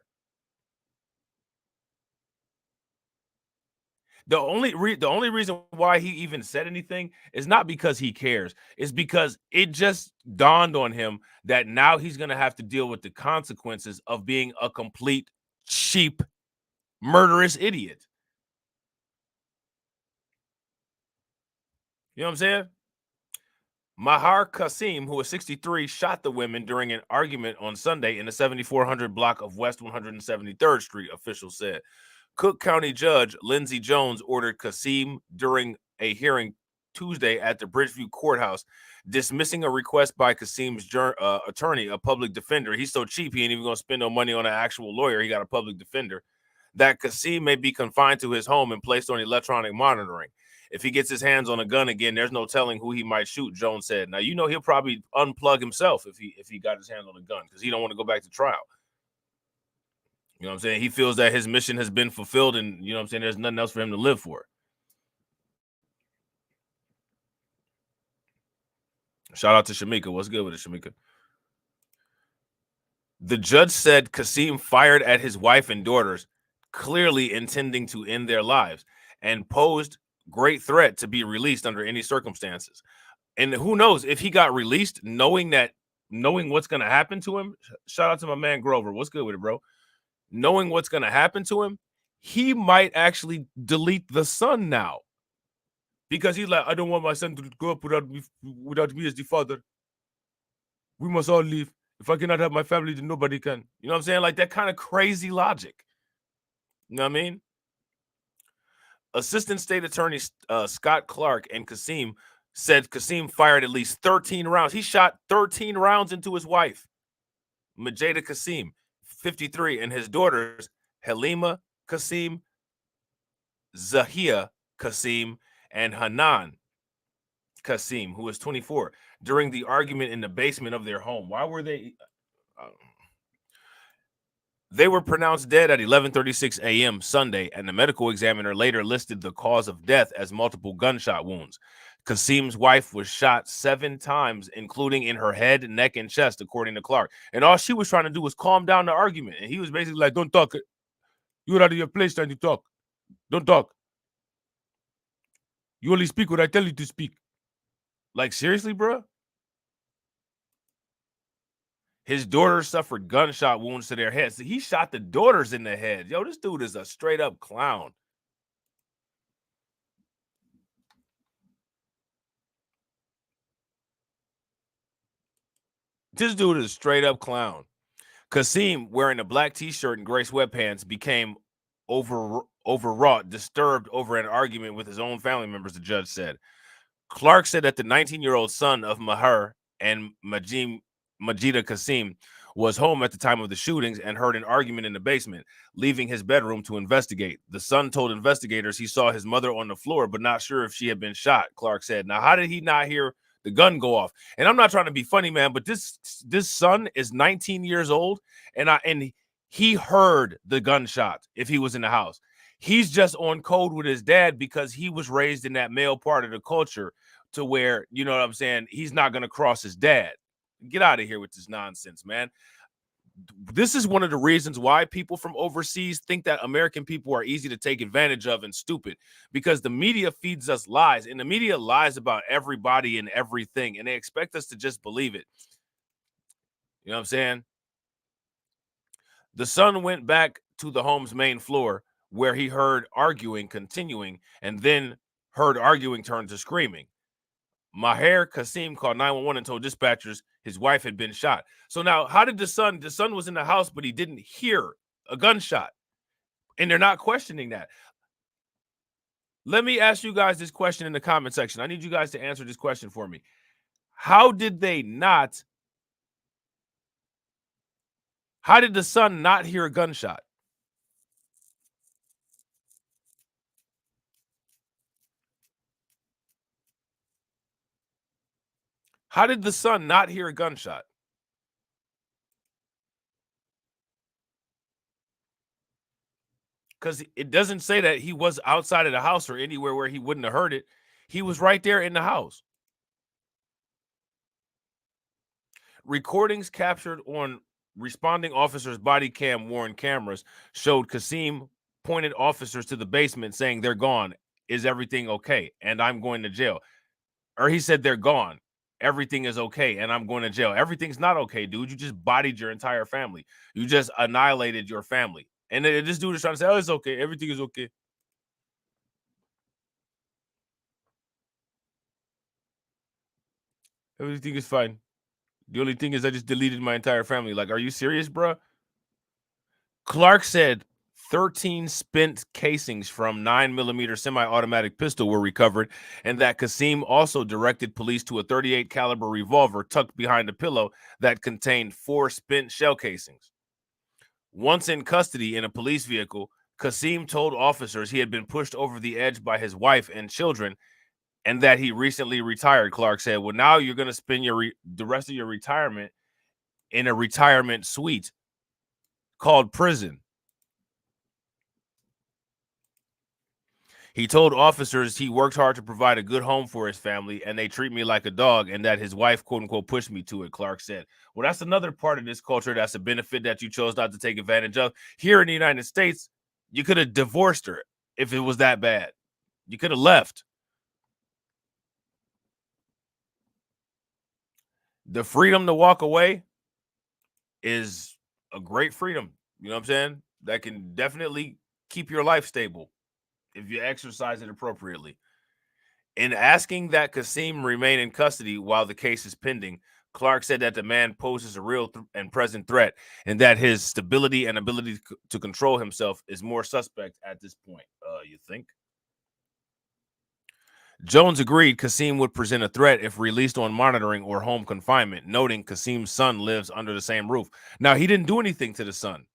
The only reason why he even said anything is not because he cares. It's because it just dawned on him that now he's going to have to deal with the consequences of being a complete cheap, murderous idiot. You know what I'm saying? Mahar Qasim, who was 63, shot the women during an argument on Sunday in the 7400 block of West 173rd Street, officials said. Cook County Judge Lindsey Jones ordered Qasim during a hearing Tuesday at the Bridgeview Courthouse, dismissing a request by Qasim's attorney, a public defender. He's so cheap, he ain't even going to spend no money on an actual lawyer. He got a public defender. That Qasim may be confined to his home and placed on electronic monitoring. If he gets his hands on a gun again, there's no telling who he might shoot, Jones said. Now, you know, he'll probably unplug himself if he got his hands on a gun because he don't want to go back to trial. You know what I'm saying? He feels that his mission has been fulfilled and, you know what I'm saying, there's nothing else for him to live for. Shout out to Shamika. What's good with it, Shamika? The judge said Qasim fired at his wife and daughters, clearly intending to end their lives, and posed great threat to be released under any circumstances. And who knows if he got released knowing what's going to happen to him. Shout out to my man Grover. What's good with it, bro? Knowing what's going to happen to him, he might actually delete the son now. Because he's like, I don't want my son to grow up without me as the father. We must all leave. If I cannot have my family, then nobody can. You know what I'm saying? Like that kind of crazy logic. You know what I mean? Assistant State Attorney Scott Clark and Qasim said Qasim fired at least 13 rounds. He shot 13 rounds into his wife, Majeda Qasim, 53, and his daughters, Halima Qasim, Zahia Qasim, and Hanan Qasim, who was 24, during the argument in the basement of their home. Why were they? They were pronounced dead at 11:36 a.m. Sunday, and the medical examiner later listed the cause of death as multiple gunshot wounds. Qasim's wife was shot 7 times, including in her head, neck, and chest, according to Clark. And all she was trying to do was calm down the argument. And he was basically like, don't talk. You're out of your place trying to talk. Don't talk. You only speak what I tell you to speak. Like, seriously, bro? His daughters suffered gunshot wounds to their heads. He shot the daughters in the head. Yo, this dude is a straight up clown. This dude is a straight up clown. Qasim, wearing a black t-shirt and gray sweatpants, became overwrought, disturbed over an argument with his own family members, the judge said. Clark said that the 19-year-old son of Mahar and Majida Qasim was home at the time of the shootings and heard an argument in the basement, leaving his bedroom to investigate. The son told investigators he saw his mother on the floor, but not sure if she had been shot, Clark said. Now, how did he not hear the gun go off? And I'm not trying to be funny, man, but this son is 19 years old, and he heard the gunshot if he was in the house. He's just on code with his dad because he was raised in that male part of the culture to where, you know what I'm saying, he's not going to cross his dad. Get out of here with this nonsense, man. This is one of the reasons why people from overseas think that American people are easy to take advantage of and stupid, because the media feeds us lies, and the media lies about everybody and everything, and they expect us to just believe it. You know what I'm saying? The son went back to the home's main floor where he heard arguing continuing and then heard arguing turn to screaming. Mahar Qasim called 911 and told dispatchers his wife had been shot. So now, how did the son was in the house, but he didn't hear a gunshot, and they're not questioning that. Let me ask you guys this question in the comment section. I need you guys to answer this question for me. How did the son not hear a gunshot? How did the son not hear a gunshot? Because it doesn't say that he was outside of the house or anywhere where he wouldn't have heard it. He was right there in the house. Recordings captured on responding officers' body cam worn cameras showed Kasim pointed officers to the basement saying, "They're gone. Is everything okay? And I'm going to jail." Or he said, "They're gone. Everything is okay, and I'm going to jail." Everything's not okay, dude. You just bodied your entire family. You just annihilated your family. And this dude is trying to say, "Oh, it's okay. Everything is okay." Everything is fine. The only thing is I just deleted my entire family. Like, are you serious, bro? Clark said 13 spent casings from 9mm semi-automatic pistol were recovered, and that Kasim also directed police to a 38 caliber revolver tucked behind a pillow that contained 4 spent shell casings. Once in custody in a police vehicle, Kasim told officers he had been pushed over the edge by his wife and children and that he recently retired. Clark said, "Well, now you're going to spend the rest of your retirement in a retirement suite called prison." He told officers he worked hard to provide a good home for his family and they treat me like a dog, and that his wife, quote unquote, pushed me to it, Clark said. Well, that's another part of this culture that's a benefit that you chose not to take advantage of. Here in the United States, you could have divorced her if it was that bad. You could have left. The freedom to walk away is a great freedom. You know what I'm saying? That can definitely keep your life stable if you exercise it appropriately. In asking that Kasim remain in custody while the case is pending, Clark said that the man poses a real and present threat and that his stability and ability to control himself is more suspect at this point. You think? Jones agreed Kasim would present a threat if released on monitoring or home confinement, noting Kasim's son lives under the same roof. Now, he didn't do anything to the son.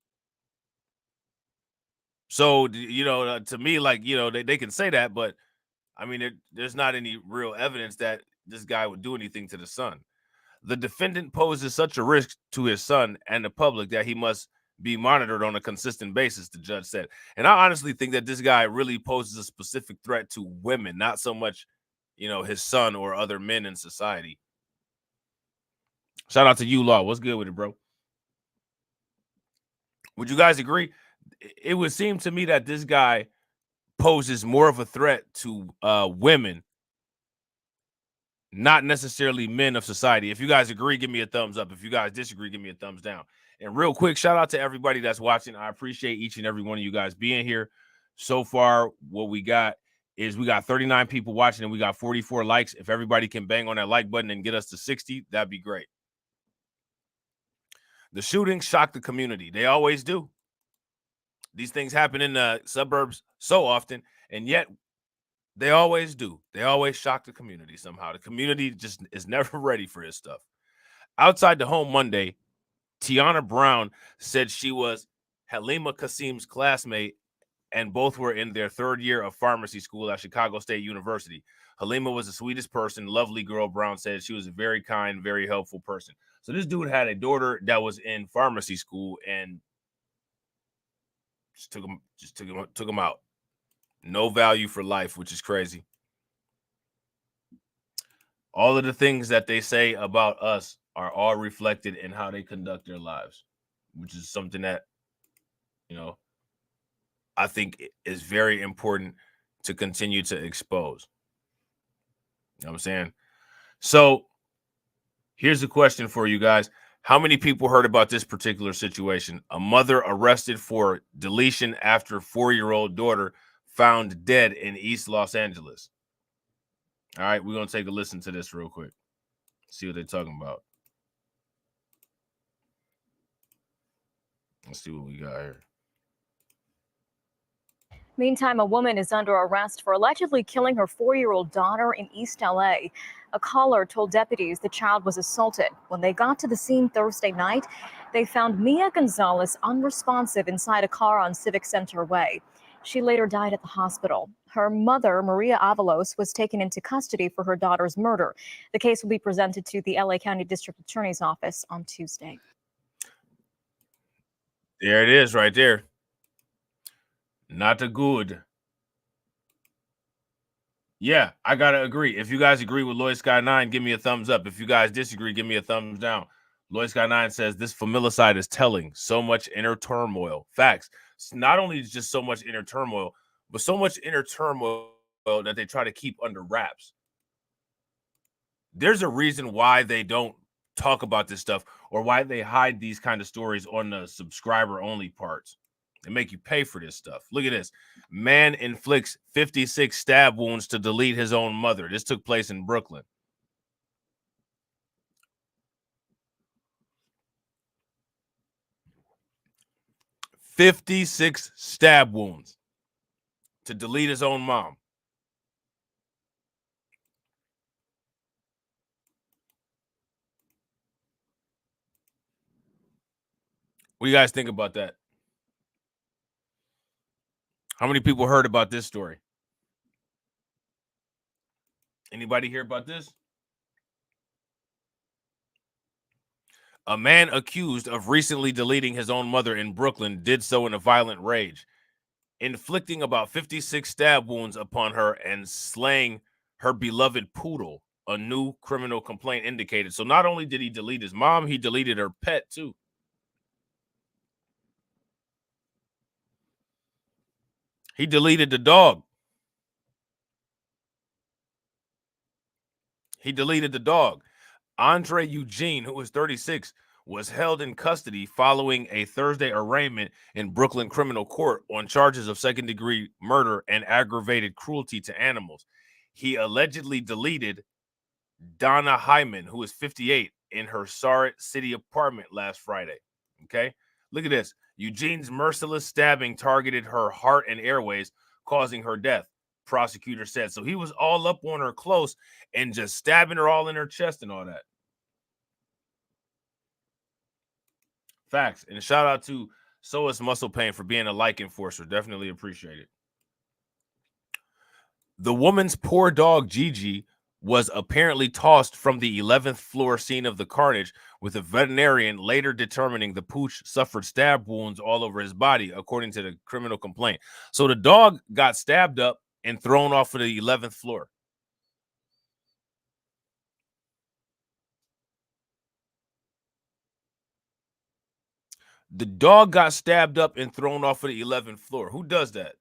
So, you know, to me, like, you know, they can say that, but I mean, there's not any real evidence that this guy would do anything to the son. The defendant poses such a risk to his son and the public that he must be monitored on a consistent basis, the judge said. And I honestly think that this guy really poses a specific threat to women, not so much, you know, his son or other men in society. Shout out to you, Law. What's good with it, bro? Would you guys agree? It would seem to me that this guy poses more of a threat to women, not necessarily men of society. If you guys agree, give me a thumbs up. If you guys disagree, give me a thumbs down. And real quick, shout out to everybody that's watching. I appreciate each and every one of you guys being here. So far, what we got is we got 39 people watching and we got 44 likes. If everybody can bang on that like button and get us to 60, that'd be great. The shootings shocked the community. They always do. These things happen in the suburbs so often, and yet they always do. They always shock the community somehow. The community just is never ready for this stuff. Outside the home Monday, Tiana Brown said she was Halima Kasim's classmate, and both were in their 3rd year of pharmacy school at Chicago State University. Halima was the sweetest person, lovely girl, Brown said. She was a very kind, very helpful person. So this dude had a daughter that was in pharmacy school and just took him out. No value for life, which is crazy. All of the things that they say about us are all reflected in how they conduct their lives, which is something that, you know, I think is very important to continue to expose. You know what I'm saying? So here's a question for you guys. How many people heard about this particular situation? A mother arrested for deletion after 4-year-old daughter found dead in East Los Angeles. All right, we're going to take a listen to this real quick. See what they're talking about. Let's see what we got here. Meantime, a woman is under arrest for allegedly killing her 4-year-old daughter in East LA. A caller told deputies the child was assaulted. When they got to the scene Thursday night, they found Mia Gonzalez unresponsive inside a car on Civic Center Way. She later died at the hospital. Her mother, Maria Avalos, was taken into custody for her daughter's murder. The case will be presented to the LA County District Attorney's Office on Tuesday. There it is right there. Not a good. Yeah, I gotta agree. If you guys agree with Lloyd Sky 9, give me a thumbs up. If you guys disagree, give me a thumbs down. Lloyd Sky 9 says this familicide is telling. So much inner turmoil. Facts. It's not only just so much inner turmoil, but so much inner turmoil that they try to keep under wraps. There's a reason why they don't talk about this stuff or why they hide these kind of stories on the subscriber only parts. They make you pay for this stuff. Look at this. Man inflicts 56 stab wounds to delete his own mother. This took place in Brooklyn. "56 stab wounds to delete his own mom." What do you guys think about that? How many people heard about this story? Anybody hear about this? A man accused of recently deleting his own mother in Brooklyn did so in a violent rage, inflicting about 56 stab wounds upon her and slaying her beloved poodle, a new criminal complaint indicated. So not only did he delete his mom, he deleted her pet too. He deleted the dog. He deleted the dog. Andre Eugene, who was 36, was held in custody following a Thursday arraignment in Brooklyn criminal court on charges of second-degree murder and aggravated cruelty to animals. He allegedly deleted Donna Hyman, who is 58, in her Sarrett City apartment last Friday. Okay? Look at this. Eugene's merciless stabbing targeted her heart and airways, causing her death, prosecutor said. So he was all up on her close and just stabbing her all in her chest and all that. Facts. And shout out to Soas Muscle Pain for being a like enforcer. Definitely appreciate it. The woman's poor dog, Gigi, was apparently tossed from the 11th floor scene of the carnage, with a veterinarian later determining the pooch suffered stab wounds all over his body, according to the criminal complaint. So the dog got stabbed up and thrown off of the 11th floor. The dog got stabbed up and thrown off of the 11th floor. Who does that?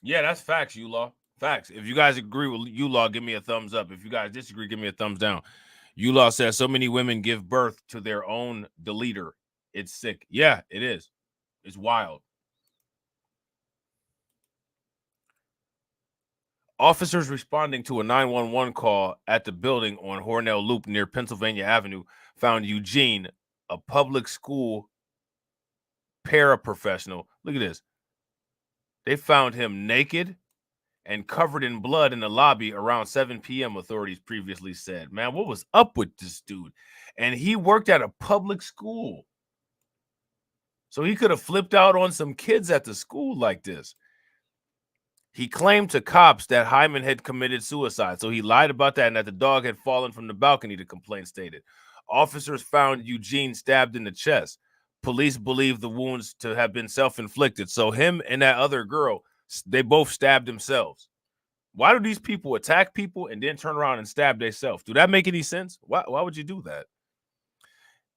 Yeah, that's facts, U-Law. Facts. If you guys agree with U-Law, give me a thumbs up. If you guys disagree, give me a thumbs down. U-Law says so many women give birth to their own deleter. It's sick. Yeah, it is. It's wild. Officers responding to a 911 call at the building on Hornell Loop near Pennsylvania Avenue found Eugene, a public school paraprofessional. Look at this. They found him naked and covered in blood in the lobby around 7 p.m., authorities previously said. Man, what was up with this dude? And he worked at a public school. So he could have flipped out on some kids at the school like this. He claimed to cops that Hyman had committed suicide. So he lied about that and that the dog had fallen from the balcony, the complaint stated. Officers found Eugene stabbed in the chest. Police believe the wounds to have been self-inflicted. So him and that other girl, they both stabbed themselves. Why do these people attack people and then turn around and stab themselves? Do that make any sense? Why would you do that?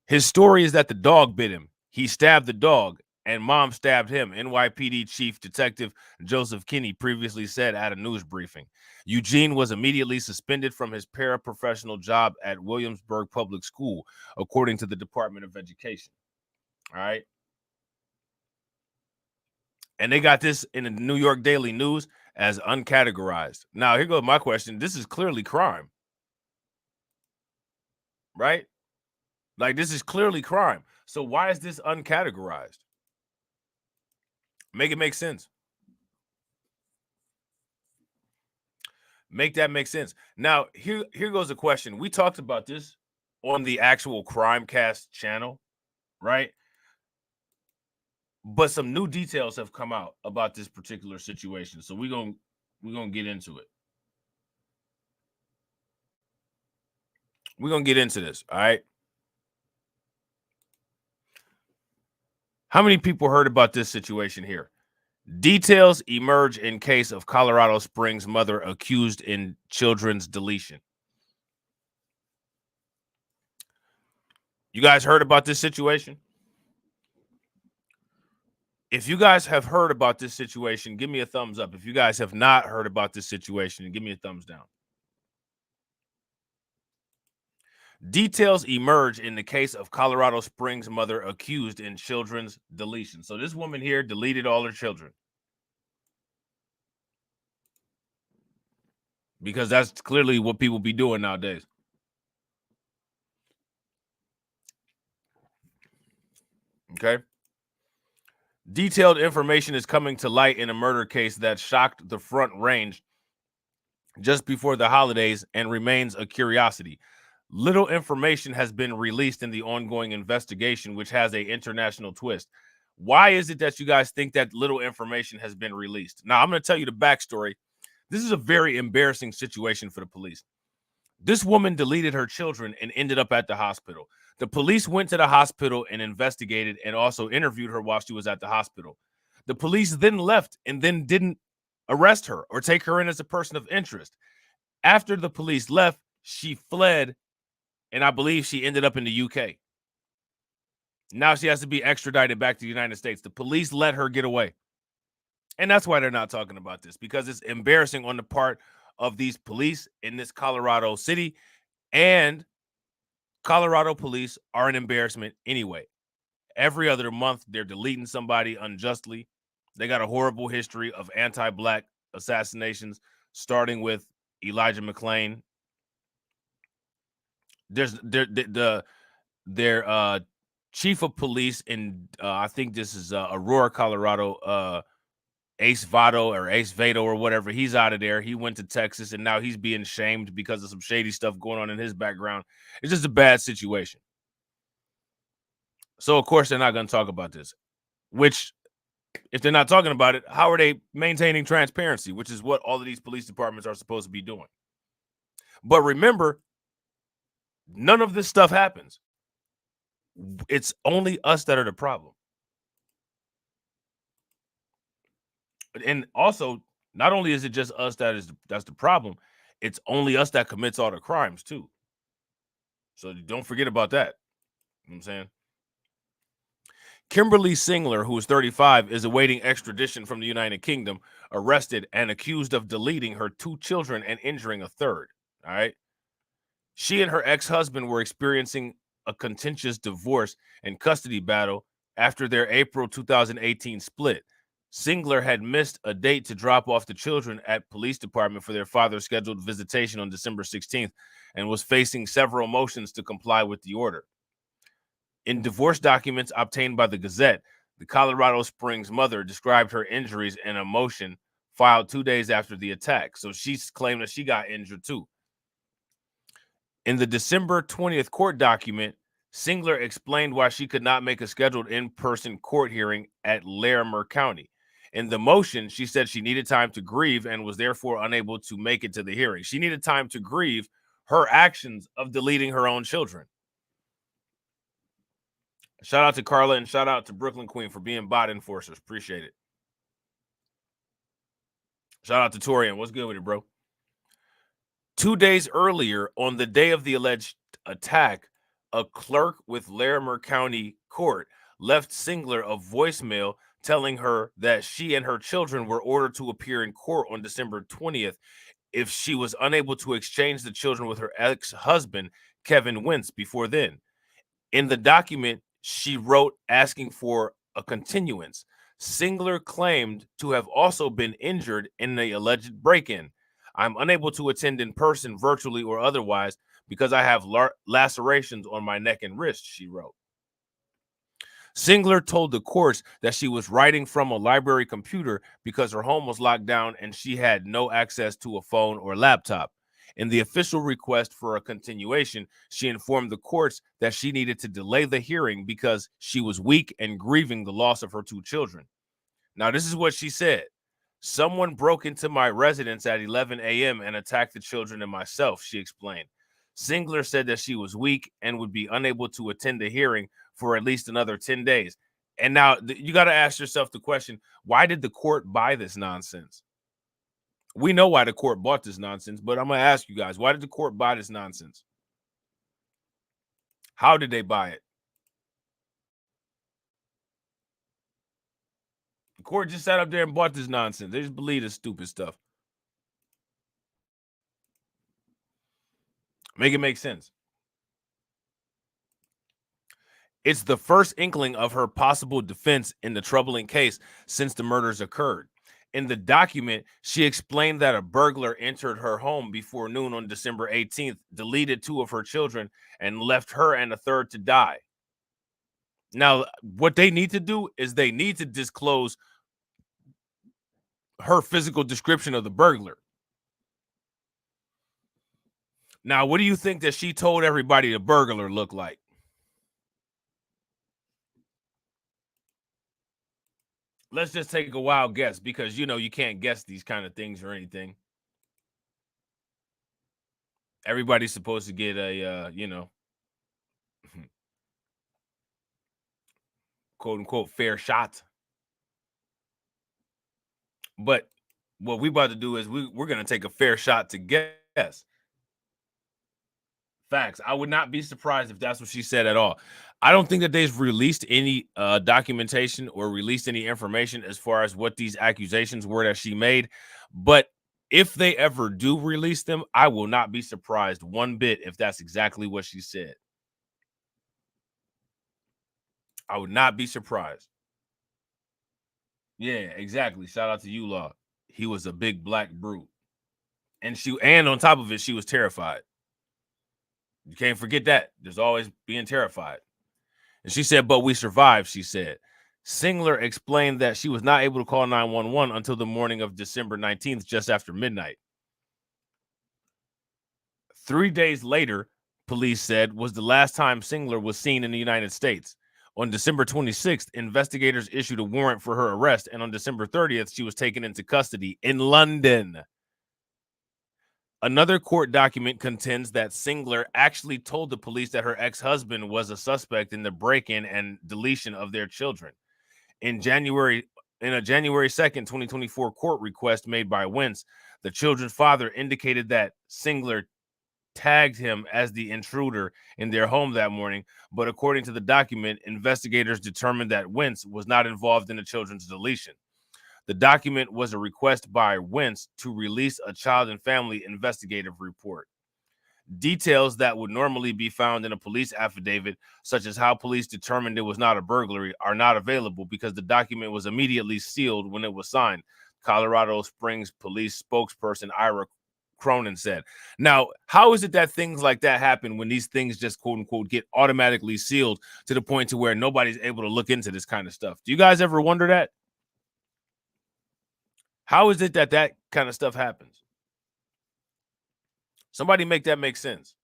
His story is that the dog bit him. He stabbed the dog and mom stabbed him, NYPD Chief Detective Joseph Kinney previously said at a news briefing. Eugene was immediately suspended from his paraprofessional job at Williamsburg Public School, according to the Department of Education. All right. And they got this in the New York Daily News as uncategorized. Now, here goes my question. This is clearly crime. Right? Like, this is clearly crime. So why is this uncategorized? Make it make sense. Make that make sense. Now, here goes the question. We talked about this on the actual Crimecast channel. right? But some new details have come out about this particular situation. So we're gonna get into it. We're gonna get into this, all right? How many people heard about this situation here? Details emerge in case of Colorado Springs mother accused in children's deletion. You guys heard about this situation? If you guys have heard about this situation, give me a thumbs up. If you guys have not heard about this situation, give me a thumbs down. Details emerge in the case of Colorado Springs mother accused in children's deletion. So this woman here deleted all her children. Because that's clearly what people be doing nowadays. Okay. Detailed information is coming to light in a murder case that shocked the Front Range just before the holidays and remains a curiosity. Little information has been released in the ongoing investigation, which has an international twist. Why is it that you guys think that little information has been released? Now, I'm going to tell you the backstory. This is a very embarrassing situation for the police. This woman deleted her children and ended up at the hospital. The police went to the hospital and investigated and also interviewed her while she was at the hospital. The police then left and then didn't arrest her or take her in as a person of interest. After the police left, she fled, and I believe she ended up in the UK. Now she has to be extradited back to the United States. The police let her get away. And that's why they're not talking about this, because it's embarrassing on the part of these police in this Colorado city, and Colorado police are an embarrassment anyway. Every other month, they're deleting somebody unjustly. They got a horrible history of anti-Black assassinations, starting with Elijah McClain. There's their chief of police in I think this is Aurora, Colorado, Ace Vado or whatever. He's out of there. He went to Texas, and now he's being shamed because of some shady stuff going on in his background. It's just a bad situation. So, of course, they're not going to talk about this, which, if they're not talking about it, how are they maintaining transparency, which is what all of these police departments are supposed to be doing? But remember, none of this stuff happens. It's only us that are the problem. And also, not only is it just us that's the problem, it's only us that commits all the crimes too. So don't forget about that. You know what I'm saying? Kimberly Singler, who is 35, is awaiting extradition from the United Kingdom, arrested and accused of deleting her 2 children and injuring a third. All right. She and her ex-husband were experiencing a contentious divorce and custody battle after their April 2018 split. Singler had missed a date to drop off the children at police department for their father's scheduled visitation on December 16th and was facing several motions to comply with the order. In divorce documents obtained by the Gazette, the Colorado Springs mother described her injuries in a motion filed 2 days after the attack. So she's claimed that she got injured too. In the December 20th court document, Singler explained why she could not make a scheduled in-person court hearing at Larimer County. In the motion, she said she needed time to grieve and was therefore unable to make it to the hearing. She needed time to grieve her actions of deleting her own children. Shout out to Carla and shout out to Brooklyn Queen for being bot enforcers. Appreciate it. Shout out to Torian. What's good with it, bro? 2 days earlier, on the day of the alleged attack, a clerk with Larimer County Court left Singler a voicemail telling her that she and her children were ordered to appear in court on December 20th if she was unable to exchange the children with her ex-husband, Kevin Wentz, before then. In the document, she wrote asking for a continuance. Singler claimed to have also been injured in the alleged break-in. I'm unable to attend in person, virtually or otherwise, because I have lacerations on my neck and wrist, she wrote. Singler told the courts that she was writing from a library computer because her home was locked down and she had no access to a phone or laptop. In the official request for a continuation, she informed the courts that she needed to delay the hearing because she was weak and grieving the loss of her 2 children. Now, this is what she said. Someone broke into my residence at 11 a.m. and attacked the children and myself, she explained. Singler said that she was weak and would be unable to attend the hearing for at least another 10 days. And now you got to ask yourself the question, why did the court buy this nonsense? We know why the court bought this nonsense, but I'm going to ask you guys, why did the court buy this nonsense? How did they buy it? The court just sat up there and bought this nonsense. They just believe this stupid stuff. Make it make sense. It's the first inkling of her possible defense in the troubling case since the murders occurred. In the document, she explained that a burglar entered her home before noon on December 18th, deleted 2 of her children, and left her and a third to die. Now, what they need to do is they need to disclose her physical description of the burglar. Now, what do you think that she told everybody the burglar looked like? Let's just take a wild guess because, you know, you can't guess these kind of things or anything. Everybody's supposed to get a, you know, quote unquote, fair shot. But what we about to do is we're going to take a fair shot to guess. Facts. I would not be surprised if that's what she said at all. I don't think that they've released any documentation or released any information as far as what these accusations were that she made. But if they ever do release them, I will not be surprised one bit if that's exactly what she said. I would not be surprised. Yeah, exactly. Shout out to you, Law. He was a big black brute. And on top of it, she was terrified. You can't forget that. There's always being terrified. And she said, but we survived, she said. Singler explained that she was not able to call 911 until the morning of December 19th, just after midnight. 3 days later, police said, was the last time Singler was seen in the United States. On December 26th, investigators issued a warrant for her arrest, and on December 30th, she was taken into custody in London. Another court document contends that Singler actually told the police that her ex-husband was a suspect in the break-in and deletion of their children. In a January 2nd, 2024 court request made by Wentz, the children's father indicated that Singler tagged him as the intruder in their home that morning, but according to the document, investigators determined that Wentz was not involved in the children's deletion. The document was a request by Wentz to release a child and family investigative report. Details that would normally be found in a police affidavit, such as how police determined it was not a burglary, are not available because the document was immediately sealed when it was signed, Colorado Springs police spokesperson Ira Cronin said. Now, how is it that things like that happen when these things just quote unquote get automatically sealed to the point to where nobody's able to look into this kind of stuff? Do you guys ever wonder that? How is it that that kind of stuff happens? Somebody make that make sense.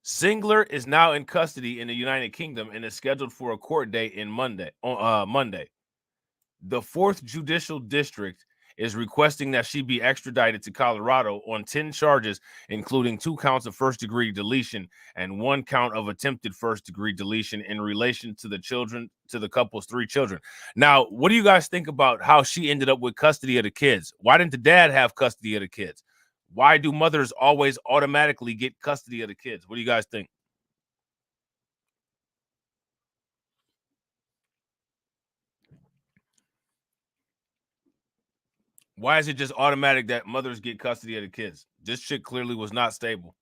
Singler is now in custody in the United Kingdom and is scheduled for a court date on Monday. The 4th Judicial District is requesting that she be extradited to Colorado on 10 charges, including 2 counts of first-degree deletion and 1 count of attempted first-degree deletion in relation to the couple's 3 children. Now, what do you guys think about how she ended up with custody of the kids? Why didn't the dad have custody of the kids? Why do mothers always automatically get custody of the kids? What do you guys think? Why is it just automatic that mothers get custody of the kids? This shit clearly was not stable.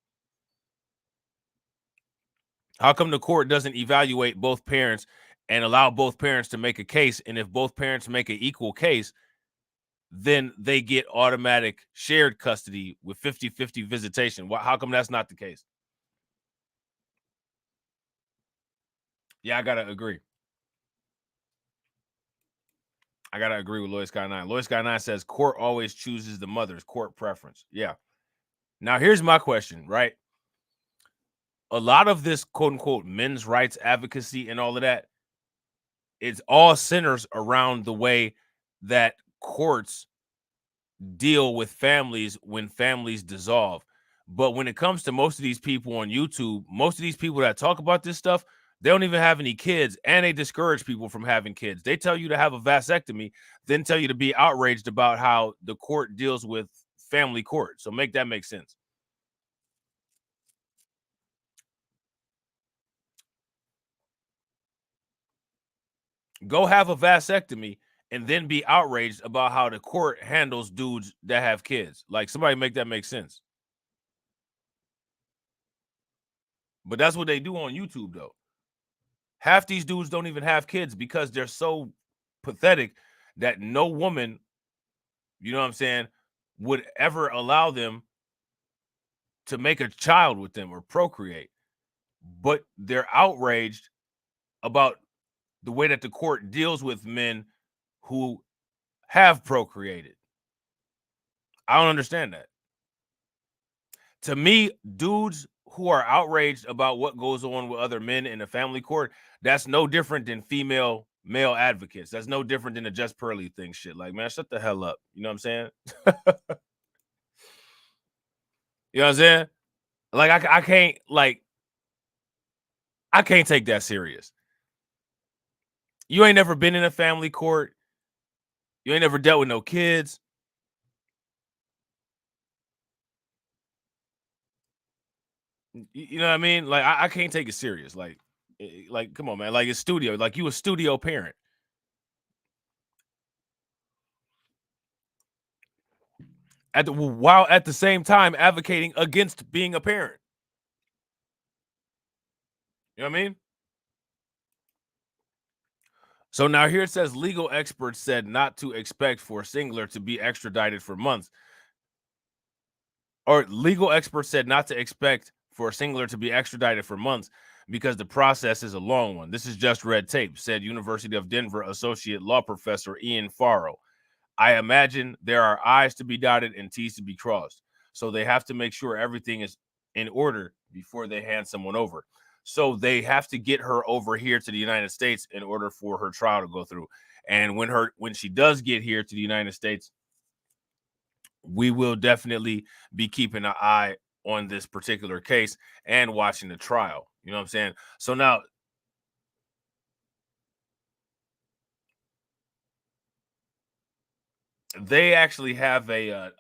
How come the court doesn't evaluate both parents and allow both parents to make a case? And if both parents make an equal case, then they get automatic shared custody with 50-50 visitation. How come that's not the case? Yeah, I gotta agree. I gotta agree with Lois Guy 9. Lois Guy 9 says court always chooses the mother's court preference. Yeah. Now, here's my question, right? A lot of this quote unquote men's rights advocacy and all of that, it's all centers around the way that courts deal with families when families dissolve. But when it comes to most of these people on YouTube, most of these people that talk about this stuff, they don't even have any kids, and they discourage people from having kids. They tell you to have a vasectomy, then tell you to be outraged about how the court deals with family court. So make that make sense. Go have a vasectomy and then be outraged about how the court handles dudes that have kids. Like, somebody make that make sense. But that's what they do on YouTube, though. Half these dudes don't even have kids because they're so pathetic that no woman, you know what I'm saying, would ever allow them to make a child with them or procreate. But they're outraged about the way that the court deals with men who have procreated. I don't understand that. To me, dudes who are outraged about what goes on with other men in the family court, that's no different than female male advocates. That's no different than the Just Pearly thing shit. Like, man, shut the hell up. You know what I'm saying? You know what I'm saying? Like, I can't take that serious. You ain't never been in a family court. You ain't never dealt with no kids. You know what I mean? Like, I can't take it serious. Like, come on, man. Like, it's studio. Like, you a studio parent. While at the same time advocating against being a parent. You know what I mean? So now here it says legal experts said not to expect for Singler to be extradited for months. Or legal experts said not to expect for Singler to be extradited for months because the process is a long one. This is just red tape, said University of Denver associate law professor Ian Farrow. I imagine there are I's to be dotted and T's to be crossed. So they have to make sure everything is in order before they hand someone over. So they have to get her over here to the United States in order for her trial to go through. And when she does get here to the United States, we will definitely be keeping an eye on this particular case and watching the trial. You know what I'm saying? So now, they actually have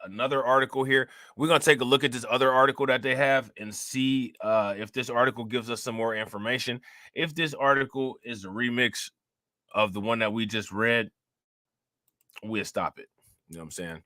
another article here. We're going to take a look at this other article that they have and see if this article gives us some more information. If this article is a remix of the one that we just read, we'll stop it. You know what I'm saying?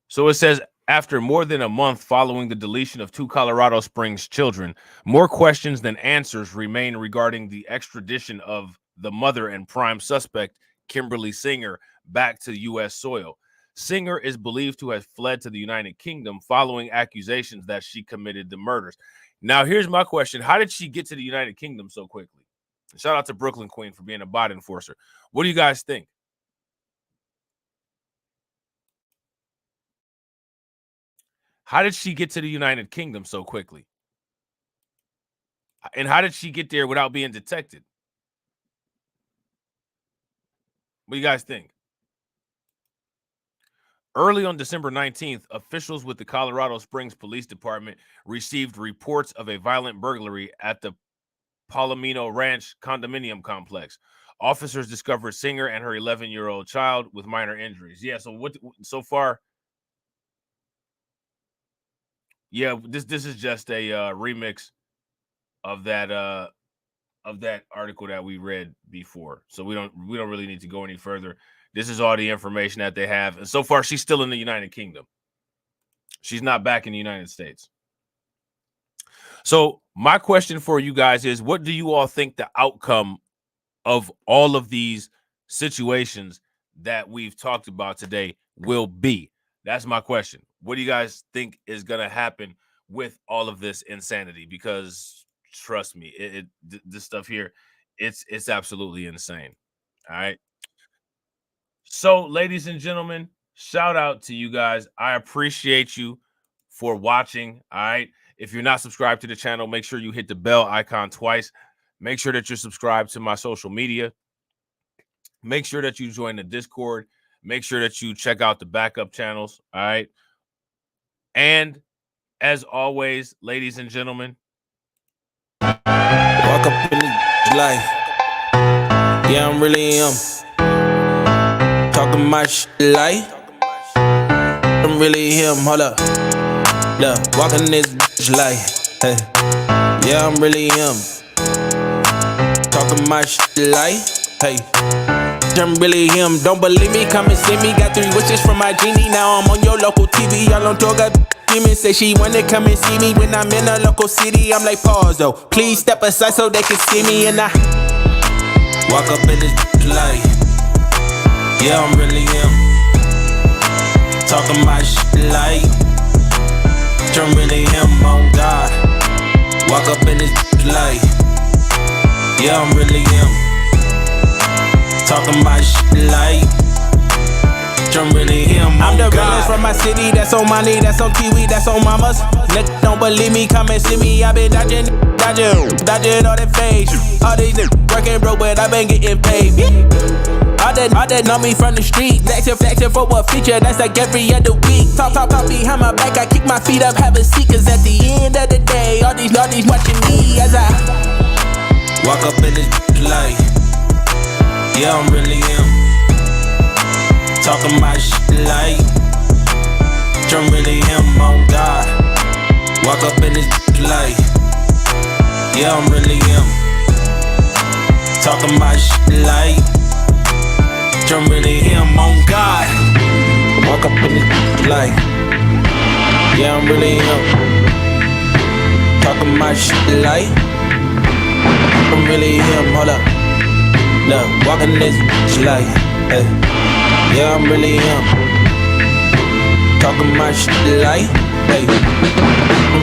So it says, after more than a month following the deletion of 2 Colorado Springs children, more questions than answers remain regarding the extradition of the mother and prime suspect, Kimberly Singer, back to U.S. soil. Singer is believed to have fled to the United Kingdom following accusations that she committed the murders. Now, here's my question. How did she get to the United Kingdom so quickly? Shout out to Brooklyn Queen for being a bot enforcer. What do you guys think? How did she get to the United Kingdom so quickly? And how did she get there without being detected? What do you guys think? Early on December 19th, officials with the Colorado Springs Police Department received reports of a violent burglary at the Palomino Ranch condominium complex. Officers discovered Singer and her 11-year-old child with minor injuries. Yeah, so what so far? Yeah, this is just a remix of that article that we read before. So we don't really need to go any further. This is all the information that they have. And so far, she's still in the United Kingdom. She's not back in the United States. So my question for you guys is, what do you all think the outcome of all of these situations that we've talked about today will be? That's my question. What do you guys think is going to happen with all of this insanity? Because trust me, this stuff here, it's absolutely insane. All right. So, ladies and gentlemen, shout out to you guys. I appreciate you for watching. All right. If you're not subscribed to the channel, make sure you hit the bell icon twice. Make sure that you're subscribed to my social media. Make sure that you join the Discord. Make sure that you check out the backup channels. All right. And as always, ladies and gentlemen, walk up in the life. Yeah, I'm really talking my shit like I'm really him. Hold up, look, walking this bitch like, hey. Yeah, I'm really him. Talking my shit like, hey. I'm really him. Don't believe me? Come and see me. Got 3 wishes from my genie. Now I'm on your local TV. Y'all on tour, got demons. Say she wanna come and see me when I'm in a local city. I'm like, pause though. Please step aside so they can see me. And I walk up in this light. Yeah, I'm really him. Talking my shit like I'm really him. On God. Walk up in this light. Yeah, I'm really him. Talking my shit like I'm really him. I'm the realest from my city. That's on money, that's on Kiwi, that's on mamas. Niggas don't believe me, come and see me. I been dodging all that fake. All these niggas working broke, but I been getting paid. All that know me from the street. Flexing for what feature, that's like every other week. Talk behind my back, I kick my feet up, have a seat. Cause at the end of the day, all these watching me as I walk up in this light. Yeah, I'm really him. Talking my shit like I'm really him. On God. Walk up in this light. Yeah, I'm really him. Talking my shit like I'm really him. On God. Walk up in this light. Yeah, I'm really him. Talking my shit like I'm really him. Hold up. Look, walking this bitch like, hey. Yeah, I'm really him. Talking my shit like, hey.